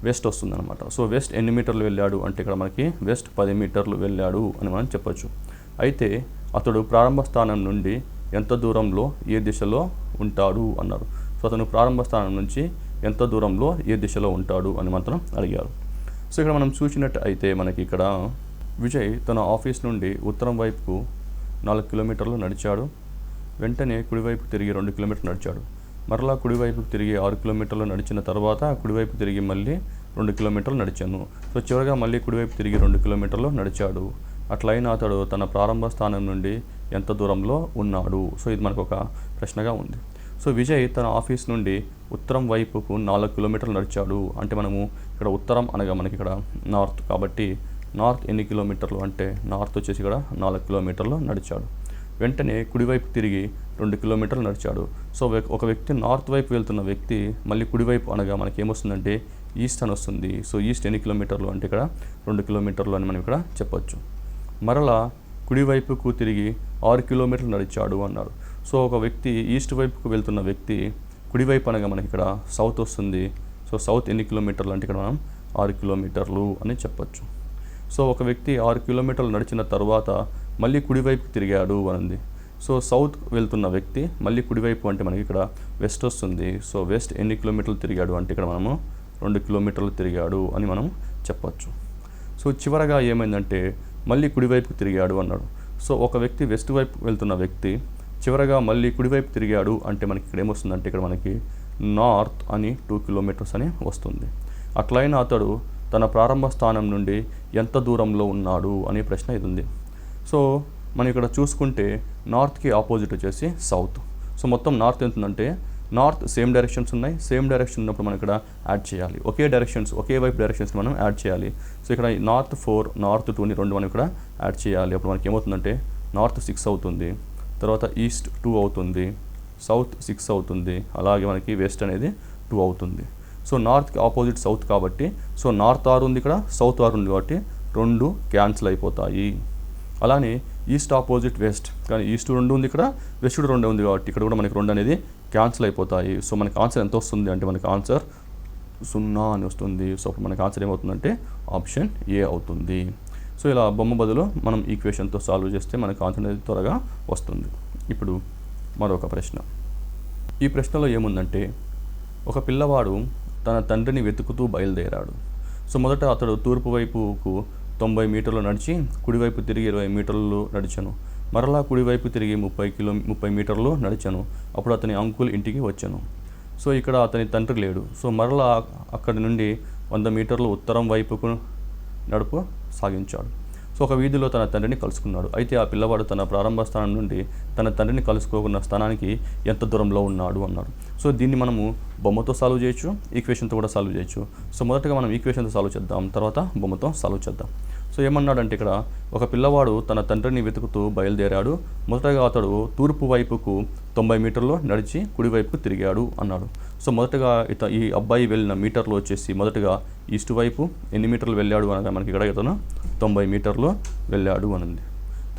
వెస్ట్ వస్తుంది అనమాట. సో వెస్ట్ ఎన్ని మీటర్లు వెళ్ళాడు అంటే ఇక్కడ మనకి వెస్ట్ 10 మీటర్లు వెళ్ళాడు అని మనం చెప్పచ్చు. అయితే అతడు ప్రారంభ స్థానం నుండి ఎంత దూరంలో ఏ దిశలో ఉంటాడు అన్నారు. సో అతను ప్రారంభ స్థానం నుంచి ఎంత దూరంలో ఏ దిశలో ఉంటాడు అని మాత్రం అడిగారు. సో ఇక్కడ మనం చూసినట్టు అయితే మనకి ఇక్కడ విజయ్ తన ఆఫీస్ నుండి ఉత్తరం వైపుకు 4 కిలోమీటర్లు నడిచాడు. వెంటనే కుడివైపు తిరిగి 2 కిలోమీటర్లు నడిచాడు. మరలా కుడివైపుకు తిరిగి 6 కిలోమీటర్లు నడిచిన తర్వాత కుడివైపు తిరిగి మళ్ళీ 2 కిలోమీటర్లు నడిచాను. సో చివరిగా మళ్ళీ కుడివైపు తిరిగి 2 కిలోమీటర్లు నడిచాడు. అట్లయినా అతడు తన ప్రారంభ స్థానం నుండి ఎంత దూరంలో ఉన్నాడు. సో ఇది మనకు ఒక ప్రశ్నగా ఉంది. సో విజయ్ తన ఆఫీస్ నుండి ఉత్తరం వైపుకు 4 కిలోమీటర్లు నడిచాడు. అంటే మనము ఇక్కడ ఉత్తరం అనగా మనకి ఇక్కడ నార్త్ కాబట్టి నార్త్ ఎన్ని కిలోమీటర్లు అంటే నార్త్ వచ్చేసి ఇక్కడ 4 కిలోమీటర్లు నడిచాడు. వెంటనే కుడివైపు తిరిగి 2 కిలోమీటర్లు నడిచాడు. సో ఒక వ్యక్తి నార్త్ వైపు వెళ్తున్న వ్యక్తి మళ్ళీ కుడివైపు అనగా మనకి ఏమొస్తుందంటే ఈస్ట్ అని వస్తుంది. సో ఈస్ట్ ఎన్ని కిలోమీటర్లు అంటే ఇక్కడ 2 కిలోమీటర్లు అని మనం ఇక్కడ చెప్పొచ్చు. మరలా కుడివైపుకు తిరిగి 6 కిలోమీటర్లు నడిచాడు అన్నాడు. సో ఒక వ్యక్తి ఈస్ట్ వైపుకు వెళ్తున్న వ్యక్తి కుడివైపు అనగా మనకి ఇక్కడ సౌత్ వస్తుంది. సో సౌత్ ఎన్ని కిలోమీటర్లు అంటే ఇక్కడ మనం 6 కిలోమీటర్లు అని చెప్పొచ్చు. సో ఒక వ్యక్తి 6 కిలోమీటర్లు నడిచిన తర్వాత మళ్ళీ కుడివైపుకి తిరిగాడు అనింది. సో సౌత్ వెళ్తున్న వ్యక్తి మళ్ళీ కుడివైపు అంటే మనకి ఇక్కడ వెస్ట్ వస్తుంది. సో వెస్ట్ ఎన్ని కిలోమీటర్లు తిరిగాడు అంటే ఇక్కడ మనము 2 కిలోమీటర్లు తిరిగాడు అని మనం చెప్పొచ్చు. సో చివరగా ఏమైందంటే మళ్ళీ కుడివైపుకి తిరిగాడు అన్నాడు. సో ఒక వ్యక్తి వెస్ట్ వైపు వెళ్తున్న వ్యక్తి చివరగా మళ్ళీ కుడివైపు తిరిగాడు అంటే మనకి ఇక్కడ ఏమొస్తుందంటే ఇక్కడ మనకి నార్త్ అని 2 కిలోమీటర్స్ అని వస్తుంది. అట్లయినా అతడు తన ప్రారంభ స్థానం నుండి ఎంత దూరంలో ఉన్నాడు అనే ప్రశ్న ఇది ఉంది. సో మనం ఇక్కడ చూసుకుంటే నార్త్కి ఆపోజిట్ వచ్చేసి సౌత్. సో మొత్తం నార్త్ ఎంత ఉందంటే నార్త్ సేమ్ డైరెక్షన్స్ ఉన్నాయి. సేమ్ డైరెక్షన్ ఉన్నప్పుడు మనం ఇక్కడ యాడ్ చేయాలి. ఒకే వైపు డైరెక్షన్స్ మనం యాడ్ చేయాలి. సో ఇక్కడ నార్త్ 4 నార్త్ 2ని రెండు మనం ఇక్కడ యాడ్ చేయాలి. అప్పుడు మనకి ఏమవుతుందంటే నార్త్ 6 అవుతుంది, తర్వాత ఈస్ట్ 2 అవుతుంది, సౌత్ 6 అవుతుంది, అలాగే మనకి వెస్ట్ అనేది 2 అవుతుంది. సో నార్త్కి ఆపోజిట్ సౌత్ కాబట్టి సో నార్త్ 6 ఉంది, ఇక్కడ సౌత్ 6 ఉంది కాబట్టి 2 క్యాన్సిల్ అయిపోతాయి. అలానే ఈస్ట్ ఆపోజిట్ వెస్ట్, కానీ ఈస్ట్ 2 ఉంది, ఇక్కడ వెస్ట్ 2 ఉంది కాబట్టి ఇక్కడ కూడా మనకి 2 అనేది క్యాన్సిల్ అయిపోతాయి. సో మనకి ఆన్సర్ ఎంత వస్తుంది అంటే మనకి ఆన్సర్ 0 అని వస్తుంది. సో అప్పుడు మనకి ఆన్సర్ ఏమవుతుందంటే ఆప్షన్ ఏ అవుతుంది. సో ఇలా బొమ్మ బదులు మనం ఈక్వేషన్తో సాల్వ్ చేస్తే మనకి ఆన్సర్ అనేది త్వరగా వస్తుంది. ఇప్పుడు మరొక ప్రశ్న. ఈ ప్రశ్నలో ఏముందంటే ఒక పిల్లవాడు తన తండ్రిని వెతుకుతూ బయలుదేరాడు. సో మొదట అతడు తూర్పు వైపుకు 90 మీటర్లు నడిచి కుడివైపు తిరిగి 20 మీటర్లు నడిచాను. మరలా కుడివైపు తిరిగి 30 మీటర్లు నడిచాను. అప్పుడు అతని అంకుల్ ఇంటికి వచ్చాను. సో ఇక్కడ అతని తండ్రి లేడు. సో మరలా అక్కడి నుండి 100 మీటర్లు ఉత్తరం వైపుకు నడుపు సాగించాడు. సో ఒక వీధిలో తన తండ్రిని కలుసుకున్నాడు. అయితే ఆ పిల్లవాడు తన ప్రారంభ స్థానం నుండి తన తండ్రిని కలుసుకోకున్న స్థానానికి ఎంత దూరంలో ఉన్నాడు అన్నాడు. సో దీన్ని మనము బొమ్మతో సాల్వ్ చేయొచ్చు, ఈక్వేషన్తో కూడా సాల్వ్ చేయొచ్చు. సో మొదటగా మనం ఈక్వేషన్తో సాల్వ్ చేద్దాం, తర్వాత బొమ్మతో సాల్వ్ చేద్దాం. సో ఏమన్నాడంటే ఇక్కడ ఒక పిల్లవాడు తన తండ్రిని వెతుకుతూ బయలుదేరాడు. మొదటగా అతడు తూర్పు వైపుకు 90 మీటర్లు నడిచి కుడివైపుకు తిరిగాడు అన్నాడు. సో మొదటగా ఈ అబ్బాయి వెళ్ళిన మీటర్లు వచ్చేసి మొదటగా ఈస్ట్ వైపు ఎన్ని మీటర్లు వెళ్ళాడు అనగా మనకి ఇక్కడ ఇతను 90 మీటర్లు వెళ్ళాడు అనింది.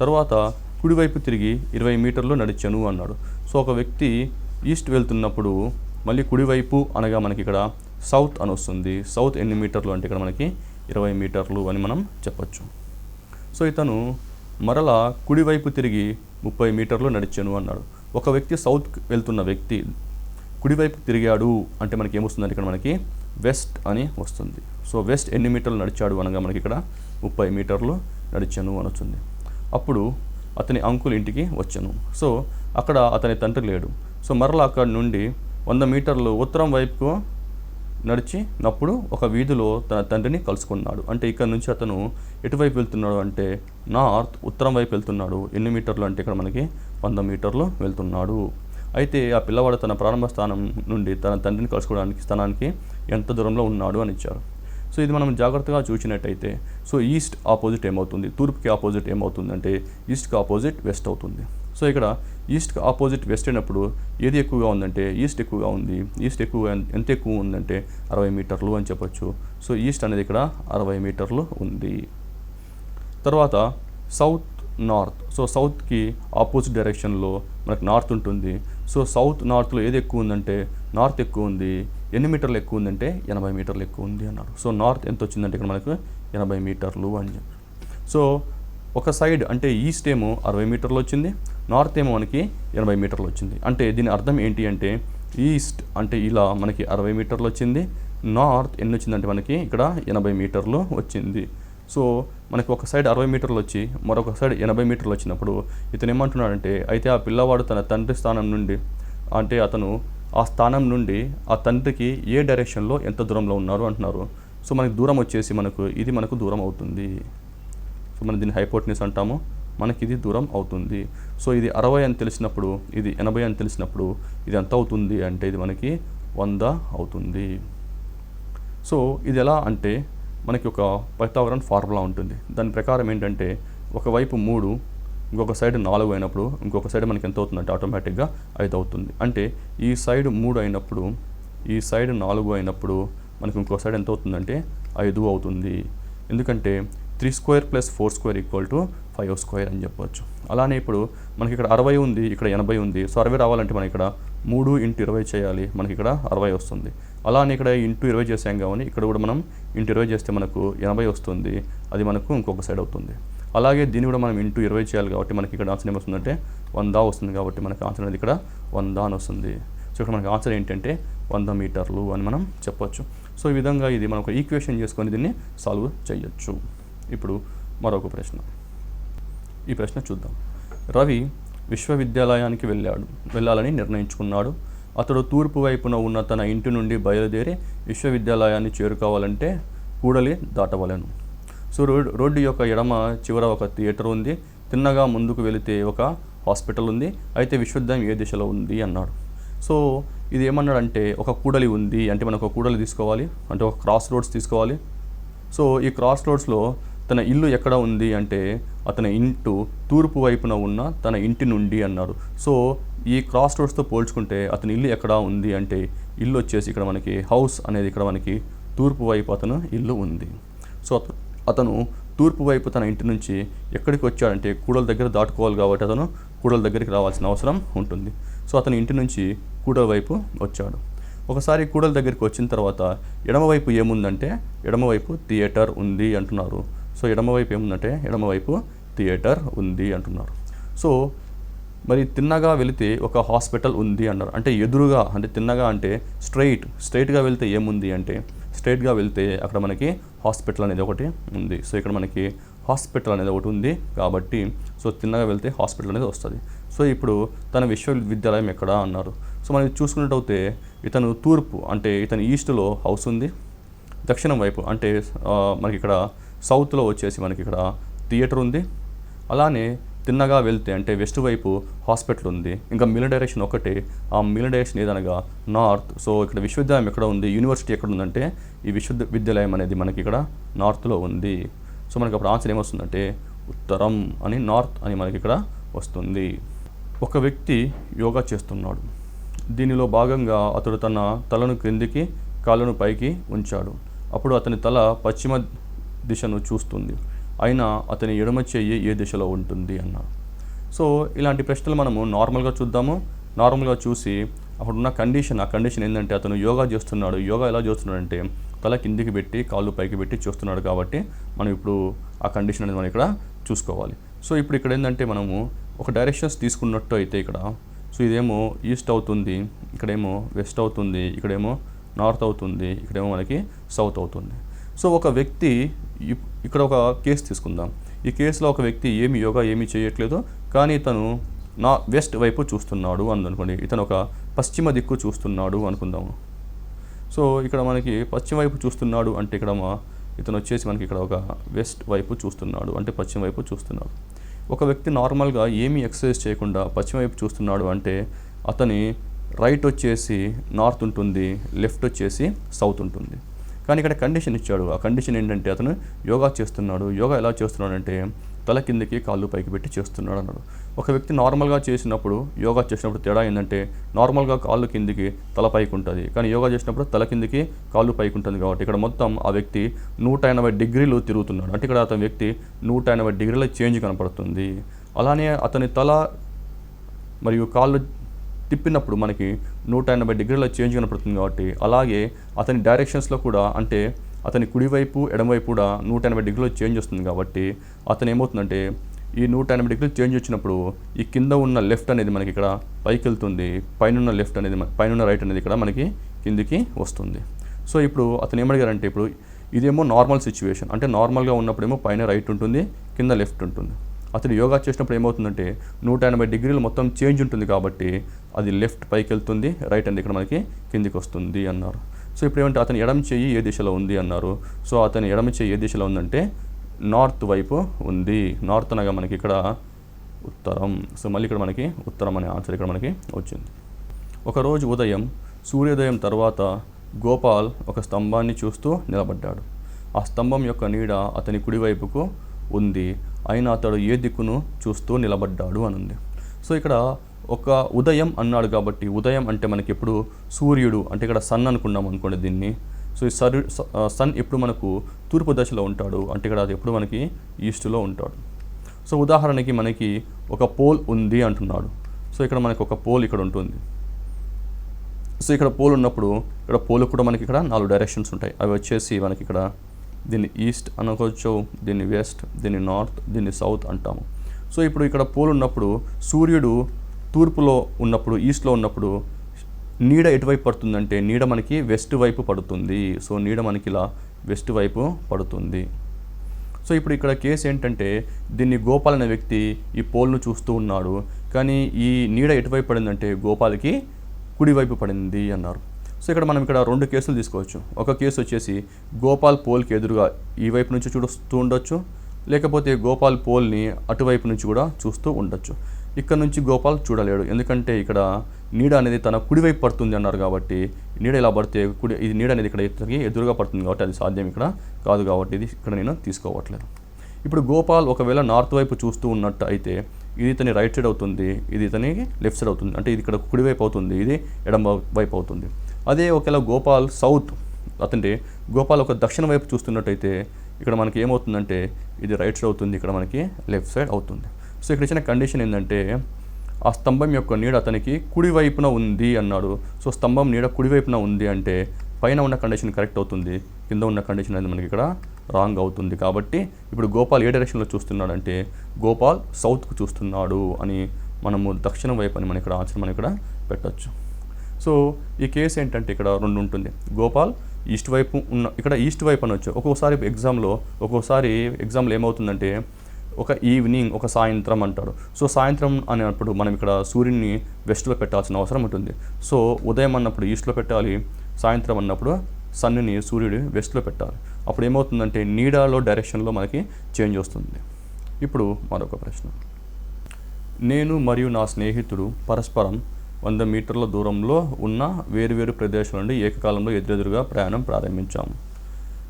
తర్వాత కుడివైపు తిరిగి 20 మీటర్లు నడిచాను అన్నాడు. సో ఒక వ్యక్తి ఈస్ట్ వెళ్తున్నప్పుడు మళ్ళీ కుడివైపు అనగా మనకి ఇక్కడ సౌత్ అని వస్తుంది. సౌత్ ఎన్ని మీటర్లు అంటే ఇక్కడ మనకి 20 మీటర్లు అని మనం చెప్పచ్చు. సో ఇతను మరలా కుడివైపు తిరిగి 30 మీటర్లు నడిచాను అన్నాడు. ఒక వ్యక్తి సౌత్ వెళ్తున్న వ్యక్తి కుడివైపు తిరిగాడు అంటే మనకి ఏమొస్తుందంటే ఇక్కడ మనకి వెస్ట్ అని వస్తుంది. సో వెస్ట్ ఎన్ని మీటర్లు నడిచాడు అనగా మనకి ఇక్కడ 30 మీటర్లు నడిచాను అని వస్తుంది. అప్పుడు అతని అంకుల్ ఇంటికి వచ్చాను. సో అక్కడ అతని తండ్రి లేడు. సో మరలా అక్కడ నుండి 100 మీటర్లు ఉత్తరం వైపుకు నడిచినప్పుడు ఒక వీధిలో తన తండ్రిని కలుసుకున్నాడు. అంటే ఇక్కడ నుంచి అతను ఎటువైపు వెళ్తున్నాడు అంటే నార్త్ ఉత్తరం వైపు వెళ్తున్నాడు. ఎన్ని మీటర్లు అంటే ఇక్కడ మనకి 100 మీటర్లు వెళ్తున్నాడు. అయితే ఆ పిల్లవాడు తన ప్రారంభ స్థానం నుండి తన తండ్రిని కలుసుకోవడానికి స్థానానికి ఎంత దూరంలో ఉన్నాడు అని ఇచ్చారు. సో ఇది మనం జాగ్రత్తగా చూసినట్టయితే సో ఈస్ట్ ఆపోజిట్ ఏమవుతుంది, తూర్పుకి ఆపోజిట్ ఏమవుతుంది అంటే ఈస్ట్కి ఆపోజిట్ వెస్ట్ అవుతుంది. సో ఇక్కడ ఈస్ట్కి ఆపోజిట్ వెస్ట్ అయినప్పుడు ఏది ఎక్కువగా ఉందంటే ఈస్ట్ ఎక్కువగా ఉంది. ఈస్ట్ ఎంత ఎక్కువ ఉందంటే 60 మీటర్లు అని చెప్పొచ్చు. సో ఈస్ట్ అనేది ఇక్కడ 60 మీటర్లు ఉంది. తర్వాత సౌత్ నార్త్. సో సౌత్కి ఆపోజిట్ డైరెక్షన్లో మనకు నార్త్ ఉంటుంది. సో సౌత్ నార్త్లో ఏది ఎక్కువ ఉందంటే నార్త్ ఎక్కువ ఉంది. ఎన్ని మీటర్లు ఎక్కువ ఉందంటే 80 మీటర్లు ఎక్కువ ఉంది అన్నారు. సో నార్త్ ఎంత వచ్చిందంటే ఇక్కడ మనకు 80 మీటర్లు అని చెప్పి. సో ఒక సైడ్ అంటే ఈస్ట్ ఏమో 60 మీటర్లు వచ్చింది, నార్త్ ఏమో మనకి 80 మీటర్లు వచ్చింది. అంటే దీని అర్థం ఏంటి అంటే ఈస్ట్ అంటే ఇలా మనకి 60 మీటర్లు వచ్చింది, నార్త్ ఎన్ని వచ్చిందంటే మనకి ఇక్కడ 80 మీటర్లు వచ్చింది. సో మనకి ఒక సైడ్ 60 మీటర్లు వచ్చి మరొక సైడ్ 80 మీటర్లు వచ్చినప్పుడు ఇతను ఏమంటున్నాడంటే అయితే ఆ పిల్లవాడు తన తండ్రి స్థానం నుండి అంటే అతను ఆ స్థానం నుండి ఆ తండ్రికి ఏ డైరెక్షన్లో ఎంత దూరంలో ఉన్నారు అంటున్నారు. సో మనకి దూరం వచ్చేసి ఇది మనకు దూరం అవుతుంది. సో మనం దీన్ని హైపోటెన్యూస్ అంటాము. మనకి ఇది దూరం అవుతుంది. సో ఇది 60 అని తెలిసినప్పుడు ఇది 80 అని తెలిసినప్పుడు ఇది ఎంత అవుతుంది అంటే ఇది మనకి 100 అవుతుంది. సో ఇది ఎలా అంటే మనకి ఒక పైథాగరన్ ఫార్ములా ఉంటుంది. దాని ప్రకారం ఏంటంటే ఒకవైపు 3 ఇంకొక సైడ్ 4 అయినప్పుడు ఇంకొక సైడ్ మనకి ఎంత అవుతుందంటే ఆటోమేటిక్గా 5 అవుతుంది. అంటే ఈ సైడ్ 3 అయినప్పుడు ఈ సైడ్ 4 అయినప్పుడు మనకి ఇంకో సైడ్ ఎంత అవుతుందంటే 5 అవుతుంది. ఎందుకంటే 3 square plus 4 square equal to 5 square అని చెప్పవచ్చు. అలానే ఇప్పుడు మనకి ఇక్కడ 60 ఉంది, ఇక్కడ 80 ఉంది. సో 60 రావాలంటే మనం ఇక్కడ 3 × 20 చేయాలి, మనకి ఇక్కడ 60 వస్తుంది. అలానే ఇక్కడ ఇంటూ 20 చేసాం కాబట్టి ఇక్కడ కూడా మనం ఇంటూ 20 చేస్తే మనకు 80 వస్తుంది. అది మనకు ఇంకొక సైడ్ అవుతుంది. అలాగే దీన్ని కూడా మనం ఇంటూ 20 చేయాలి కాబట్టి మనకి ఇక్కడ ఆన్సర్ ఏమొస్తుందంటే 100 వస్తుంది. కాబట్టి మనకి ఆన్సర్ అనేది ఇక్కడ 100 అని వస్తుంది. సో ఇక్కడ మనకి ఆన్సర్ ఏంటంటే 100 మీటర్లు అని మనం చెప్పొచ్చు. సో ఈ విధంగా ఇది మనం ఒక ఈక్వేషన్ చేసుకొని దీన్ని సాల్వ్ చేయొచ్చు. ఇప్పుడు మరొక ప్రశ్న. ఈ ప్రశ్న చూద్దాం. రవి విశ్వవిద్యాలయానికి వెళ్ళాలని నిర్ణయించుకున్నాడు. అతడు తూర్పు వైపున ఉన్న తన ఇంటి నుండి బయలుదేరి విశ్వవిద్యాలయాన్ని చేరుకోవాలంటే కూడలి దాటవలెను. సో రోడ్డు యొక్క ఎడమ చివర ఒక థియేటర్ ఉంది. తిన్నగా ముందుకు వెళితే ఒక హాస్పిటల్ ఉంది. అయితే విశ్వవిద్యాలయం ఏ దిశలో ఉంది అన్నాడు. సో ఇది ఏమన్నాడంటే ఒక కూడలి ఉంది అంటే మనకు ఒక కూడలి తీసుకోవాలి అంటే ఒక క్రాస్ రోడ్స్ తీసుకోవాలి. సో ఈ క్రాస్ రోడ్స్లో తన ఇల్లు ఎక్కడ ఉంది అంటే అతని ఇంటి తూర్పు వైపున ఉన్న తన ఇంటి నుండి అన్నారు. సో ఈ క్రాస్ రోడ్స్తో పోల్చుకుంటే అతని ఇల్లు ఎక్కడ ఉంది అంటే ఇల్లు వచ్చేసి ఇక్కడ మనకి హౌస్ అనేది ఇక్కడ మనకి తూర్పు వైపు అతను ఇల్లు ఉంది. సో అతను తూర్పు వైపు తన ఇంటి నుంచి ఎక్కడికి వచ్చాడంటే కూడల దగ్గర దాటుకోవాలి కాబట్టి అతను కూడల దగ్గరికి రావాల్సిన అవసరం ఉంటుంది. సో అతని ఇంటి నుంచి కూడల వైపు వచ్చాడు. ఒకసారి కూడల దగ్గరికి వచ్చిన తర్వాత ఎడమవైపు ఏముందంటే ఎడమవైపు థియేటర్ ఉంది అంటున్నారు. సో ఎడమవైపు ఏముందంటే ఎడమవైపు థియేటర్ ఉంది అంటున్నారు. సో మరి తిన్నగా వెళితే ఒక హాస్పిటల్ ఉంది అన్నారు. అంటే ఎదురుగా అంటే తిన్నగా అంటే స్ట్రైట్గా వెళ్తే ఏముంది అంటే స్ట్రైట్గా వెళ్తే అక్కడ మనకి హాస్పిటల్ అనేది ఒకటి ఉంది. సో ఇక్కడ మనకి హాస్పిటల్ అనేది ఒకటి ఉంది కాబట్టి సో తిన్నగా వెళ్తే హాస్పిటల్ అనేది వస్తుంది. సో ఇప్పుడు తన విశ్వవిద్యాలయం ఎక్కడ అన్నారు. సో మనం చూసుకున్నట్టయితే ఇతను తూర్పు అంటే ఇతను ఈస్ట్లో హౌస్ ఉంది, దక్షిణం వైపు అంటే మనకి ఇక్కడ సౌత్లో వచ్చేసి మనకి ఇక్కడ థియేటర్ ఉంది, అలానే తిన్నగా వెళ్తే అంటే వెస్ట్ వైపు హాస్పిటల్ ఉంది. ఇంకా మిలియన్ డైరెక్షన్ ఒకటే, ఆ మిలియన్ డైరెక్షన్ ఏదనగా నార్త్. సో ఇక్కడ విశ్వవిద్యాలయం ఎక్కడ ఉంది, యూనివర్సిటీ ఎక్కడ ఉందంటే ఈ విశ్వవిద్యాలయం అనేది మనకి ఇక్కడ నార్త్లో ఉంది. సో మనకి అప్పుడు ఆన్సర్ ఏమొస్తుందంటే ఉత్తరం అని, నార్త్ అని మనకి ఇక్కడ వస్తుంది. ఒక వ్యక్తి యోగా చేస్తున్నాడు. దీనిలో భాగంగా అతడు తన తలను క్రిందికి కాళ్ళను పైకి ఉంచాడు. అప్పుడు అతని తల పశ్చిమ దిశను చూస్తుంది, అయినా అతని ఎడమ చెయ్యి ఏ దిశలో ఉంటుంది అన్నారు. సో ఇలాంటి ప్రశ్నలు మనము నార్మల్గా చూద్దాము. నార్మల్గా చూసి అప్పుడున్న కండిషన్, ఆ కండిషన్ ఏంటంటే అతను యోగా చేస్తున్నాడు. యోగా ఎలా చేస్తున్నాడంటే తల కిందికి పెట్టి కాళ్ళు పైకి పెట్టి చూస్తున్నాడు కాబట్టి మనం ఇప్పుడు ఆ కండిషన్ అనేది మనం ఇక్కడ చూసుకోవాలి. సో ఇప్పుడు ఇక్కడ ఏంటంటే మనము ఒక డైరెక్షన్స్ తీసుకున్నట్టు అయితే ఇక్కడ సో ఇదేమో ఈస్ట్ అవుతుంది, ఇక్కడేమో వెస్ట్ అవుతుంది, ఇక్కడేమో నార్త్ అవుతుంది, ఇక్కడేమో మనకి సౌత్ అవుతుంది. సో ఒక వ్యక్తి ఇక్కడ ఒక కేసు తీసుకుందాం. ఈ కేసులో ఒక వ్యక్తి యోగా ఏమీ చేయట్లేదు, కానీ తను వెస్ట్ వైపు చూస్తున్నాడు అనుకోండి. ఇతను ఒక పశ్చిమ దిక్కు చూస్తున్నాడు అనుకుందాము. సో ఇక్కడ మనకి పశ్చిమ వైపు చూస్తున్నాడు అంటే ఇక్కడ ఇతను వచ్చేసి మనకి ఇక్కడ ఒక వెస్ట్ వైపు చూస్తున్నాడు అంటే పశ్చిమ వైపు చూస్తున్నాడు. ఒక వ్యక్తి నార్మల్గా ఏమీ ఎక్సర్సైజ్ చేయకుండా పశ్చిమ వైపు చూస్తున్నాడు అంటే అతని రైట్ వచ్చేసి నార్త్ ఉంటుంది, లెఫ్ట్ వచ్చేసి సౌత్ ఉంటుంది. కానీ ఇక్కడ కండిషన్ ఇచ్చాడు. ఆ కండిషన్ ఏంటంటే అతను యోగా చేస్తున్నాడు. యోగా ఎలా చేస్తున్నాడు అంటే తల కిందకి కాళ్ళు పైకి పెట్టి చేస్తున్నాడు అన్నాడు. ఒక వ్యక్తి నార్మల్గా చేసినప్పుడు యోగా చేసినప్పుడు తేడా ఏంటంటే నార్మల్గా కాళ్ళు కిందికి తల పైకి ఉంటుంది, కానీ యోగా చేసినప్పుడు తల కిందికి కాళ్ళు పైకి ఉంటుంది. కాబట్టి ఇక్కడ మొత్తం ఆ వ్యక్తి 180 డిగ్రీలు తిరుగుతున్నాడు. అంటే ఇక్కడ అతని వ్యక్తి 180 డిగ్రీల చేంజ్ కనపడుతుంది. అలానే అతని తల మరియు కాళ్ళు తిప్పినప్పుడు మనకి 180 డిగ్రీల చేంజ్ కనపడుతుంది. కాబట్టి అలాగే అతని డైరెక్షన్స్లో కూడా అంటే అతని కుడివైపు ఎడమవైపు కూడా 180 డిగ్రీల చేంజ్ వస్తుంది. కాబట్టి అతను ఏమవుతుందంటే ఈ 180 డిగ్రీలు చేంజ్ వచ్చినప్పుడు ఈ కింద ఉన్న లెఫ్ట్ అనేది మనకి ఇక్కడ పైకి వెళ్తుంది, పైన లెఫ్ట్ అనేది పైన రైట్ అనేది ఇక్కడ మనకి కిందికి వస్తుంది. సో ఇప్పుడు అతను ఏమడిగారంటే ఇప్పుడు ఇదేమో నార్మల్ సిచ్యువేషన్ అంటే నార్మల్గా ఉన్నప్పుడేమో పైన రైట్ ఉంటుంది, కింద లెఫ్ట్ ఉంటుంది. అతను యోగా చేసినప్పుడు ఏమవుతుందంటే 180 డిగ్రీలు మొత్తం చేంజ్ ఉంటుంది కాబట్టి అది లెఫ్ట్ పైకి వెళ్తుంది, రైట్ అనేది ఇక్కడ మనకి కిందికి వస్తుంది అన్నారు. సో ఇప్పుడు ఏమంటే అతని ఎడమ చెయ్యి ఏ దిశలో ఉంది అన్నారు. సో అతని ఎడమ చెయ్యి ఏ దిశలో ఉందంటే నార్త్ వైపు ఉంది. నార్త్ అనగా మనకి ఇక్కడ ఉత్తరం. సో మళ్ళీ ఇక్కడ మనకి ఉత్తరం అనే ఆన్సర్ ఇక్కడ మనకి వచ్చింది. ఒకరోజు ఉదయం సూర్యోదయం తర్వాత గోపాల్ ఒక స్తంభాన్ని చూస్తూ నిలబడ్డాడు. ఆ స్తంభం యొక్క నీడ అతని కుడివైపుకు ఉంది, అయినా అతడు ఏ దిక్కును చూస్తూ నిలబడ్డాడు అనుంది. సో ఇక్కడ ఒక ఉదయం అన్నాడు కాబట్టి ఉదయం అంటే మనకి ఎప్పుడు సూర్యుడు అంటే ఇక్కడ సన్ అనుకున్నాం అనుకోండి దీన్ని. సో ఈ సన్ ఎప్పుడు మనకు తూర్పు దశలో ఉంటాడు అంటే ఇక్కడ అది ఎప్పుడు మనకి ఈస్ట్లో ఉంటాడు. సో ఉదాహరణకి మనకి ఒక పోల్ ఉంది అంటున్నాడు. సో ఇక్కడ మనకి ఒక పోల్ ఇక్కడ ఉంటుంది. సో ఇక్కడ పోల్ ఉన్నప్పుడు ఇక్కడ పోల్ కూడా మనకి ఇక్కడ 4 డైరెక్షన్స్ ఉంటాయి. అవి వచ్చేసి మనకి ఇక్కడ దీన్ని ఈస్ట్ అనుకోవచ్చు, దీన్ని వెస్ట్, దీన్ని నార్త్, దీన్ని సౌత్ అంటాము. సో ఇప్పుడు ఇక్కడ పోల్ ఉన్నప్పుడు సూర్యుడు తూర్పులో ఉన్నప్పుడు ఈస్ట్లో ఉన్నప్పుడు నీడ ఎటువైపు పడుతుందంటే నీడ మనకి వెస్ట్ వైపు పడుతుంది. సో నీడ మనకి ఇలా వెస్ట్ వైపు పడుతుంది. సో ఇప్పుడు ఇక్కడ కేసు ఏంటంటే దీన్ని గోపాల్ అనే వ్యక్తి ఈ పోల్ను చూస్తూ ఉన్నాడు, కానీ ఈ నీడ ఎటువైపు పడిందంటే గోపాల్కి కుడివైపు పడింది అన్నారు. సో ఇక్కడ మనం ఇక్కడ 2 కేసులు తీసుకోవచ్చు. ఒక కేసు వచ్చేసి గోపాల్ పోల్కి ఎదురుగా ఈ వైపు నుంచి చూస్తూ ఉండొచ్చు, లేకపోతే గోపాల్ పోల్ని అటువైపు నుంచి కూడా చూస్తూ ఉండొచ్చు. ఇక్కడ నుంచి గోపాల్ చూడలేడు, ఎందుకంటే ఇక్కడ నీడ అనేది తన కుడివైపు పడుతుంది అన్నారు. కాబట్టి నీడ ఇలా పడితే ఇది నీడ అనేది ఇక్కడ ఎదురుగా పడుతుంది కాబట్టి అది సాధ్యం ఇక్కడ కాదు, కాబట్టి ఇది ఇక్కడ నేను తీసుకోవట్లేదు. ఇప్పుడు గోపాల్ ఒకవేళ నార్త్ వైపు చూస్తూ ఉన్నట్టు అయితే ఇది ఇతని రైట్ సైడ్ అవుతుంది, ఇది ఇతని లెఫ్ట్ సైడ్ అవుతుంది. అంటే ఇది ఇక్కడ కుడివైపు అవుతుంది, ఇది ఎడమ వైపు అవుతుంది. అదే ఒకవేళ గోపాల్ సౌత్ అంటే గోపాల్ ఒక దక్షిణ వైపు చూస్తున్నట్టయితే ఇక్కడ మనకి ఏమవుతుందంటే ఇది రైట్ సైడ్ అవుతుంది, ఇక్కడ మనకి లెఫ్ట్ సైడ్ అవుతుంది. సో ఇక్కడ ఇచ్చిన కండిషన్ ఏంటంటే ఆ స్తంభం యొక్క నీడ అతనికి కుడివైపున ఉంది అన్నాడు. సో స్తంభం నీడ కుడివైపున ఉంది అంటే పైన ఉన్న కండిషన్ కరెక్ట్ అవుతుంది, కింద ఉన్న కండిషన్ అనేది మనకి ఇక్కడ రాంగ్ అవుతుంది. కాబట్టి ఇప్పుడు గోపాల్ ఏ డైరెక్షన్లో చూస్తున్నాడంటే గోపాల్ సౌత్కు చూస్తున్నాడు అని మనము దక్షిణం వైపు అని మనం ఇక్కడ ఆన్సర్ మనం ఇక్కడ పెట్టచ్చు. సో ఈ కేసు ఏంటంటే ఇక్కడ 2 ఉంటుంది. గోపాల్ ఈస్ట్ వైపు ఉన్న ఇక్కడ ఈస్ట్ వైపు అనొచ్చు. ఒక్కోసారి ఎగ్జామ్లో ఏమవుతుందంటే ఒక ఈవినింగ్, ఒక సాయంత్రం అంటాడు. సో సాయంత్రం అనేటప్పుడు మనం ఇక్కడ సూర్యుడిని వెస్ట్లో పెట్టాల్సిన అవసరం ఉంటుంది. సో ఉదయం అన్నప్పుడు ఈస్ట్లో పెట్టాలి, సాయంత్రం అన్నప్పుడు సన్ని సూర్యుడు వెస్ట్లో పెట్టాలి. అప్పుడు ఏమవుతుందంటే నీడలో డైరెక్షన్లో మనకి చేంజ్ వస్తుంది. ఇప్పుడు మరొక ప్రశ్న. నేను మరియు నా స్నేహితుడు పరస్పరం 100 మీటర్ల దూరంలో ఉన్న వేరువేరు ప్రదేశాల నుండి ఏకకాలంలో ఎదురెదురుగా ప్రయాణం ప్రారంభించాము.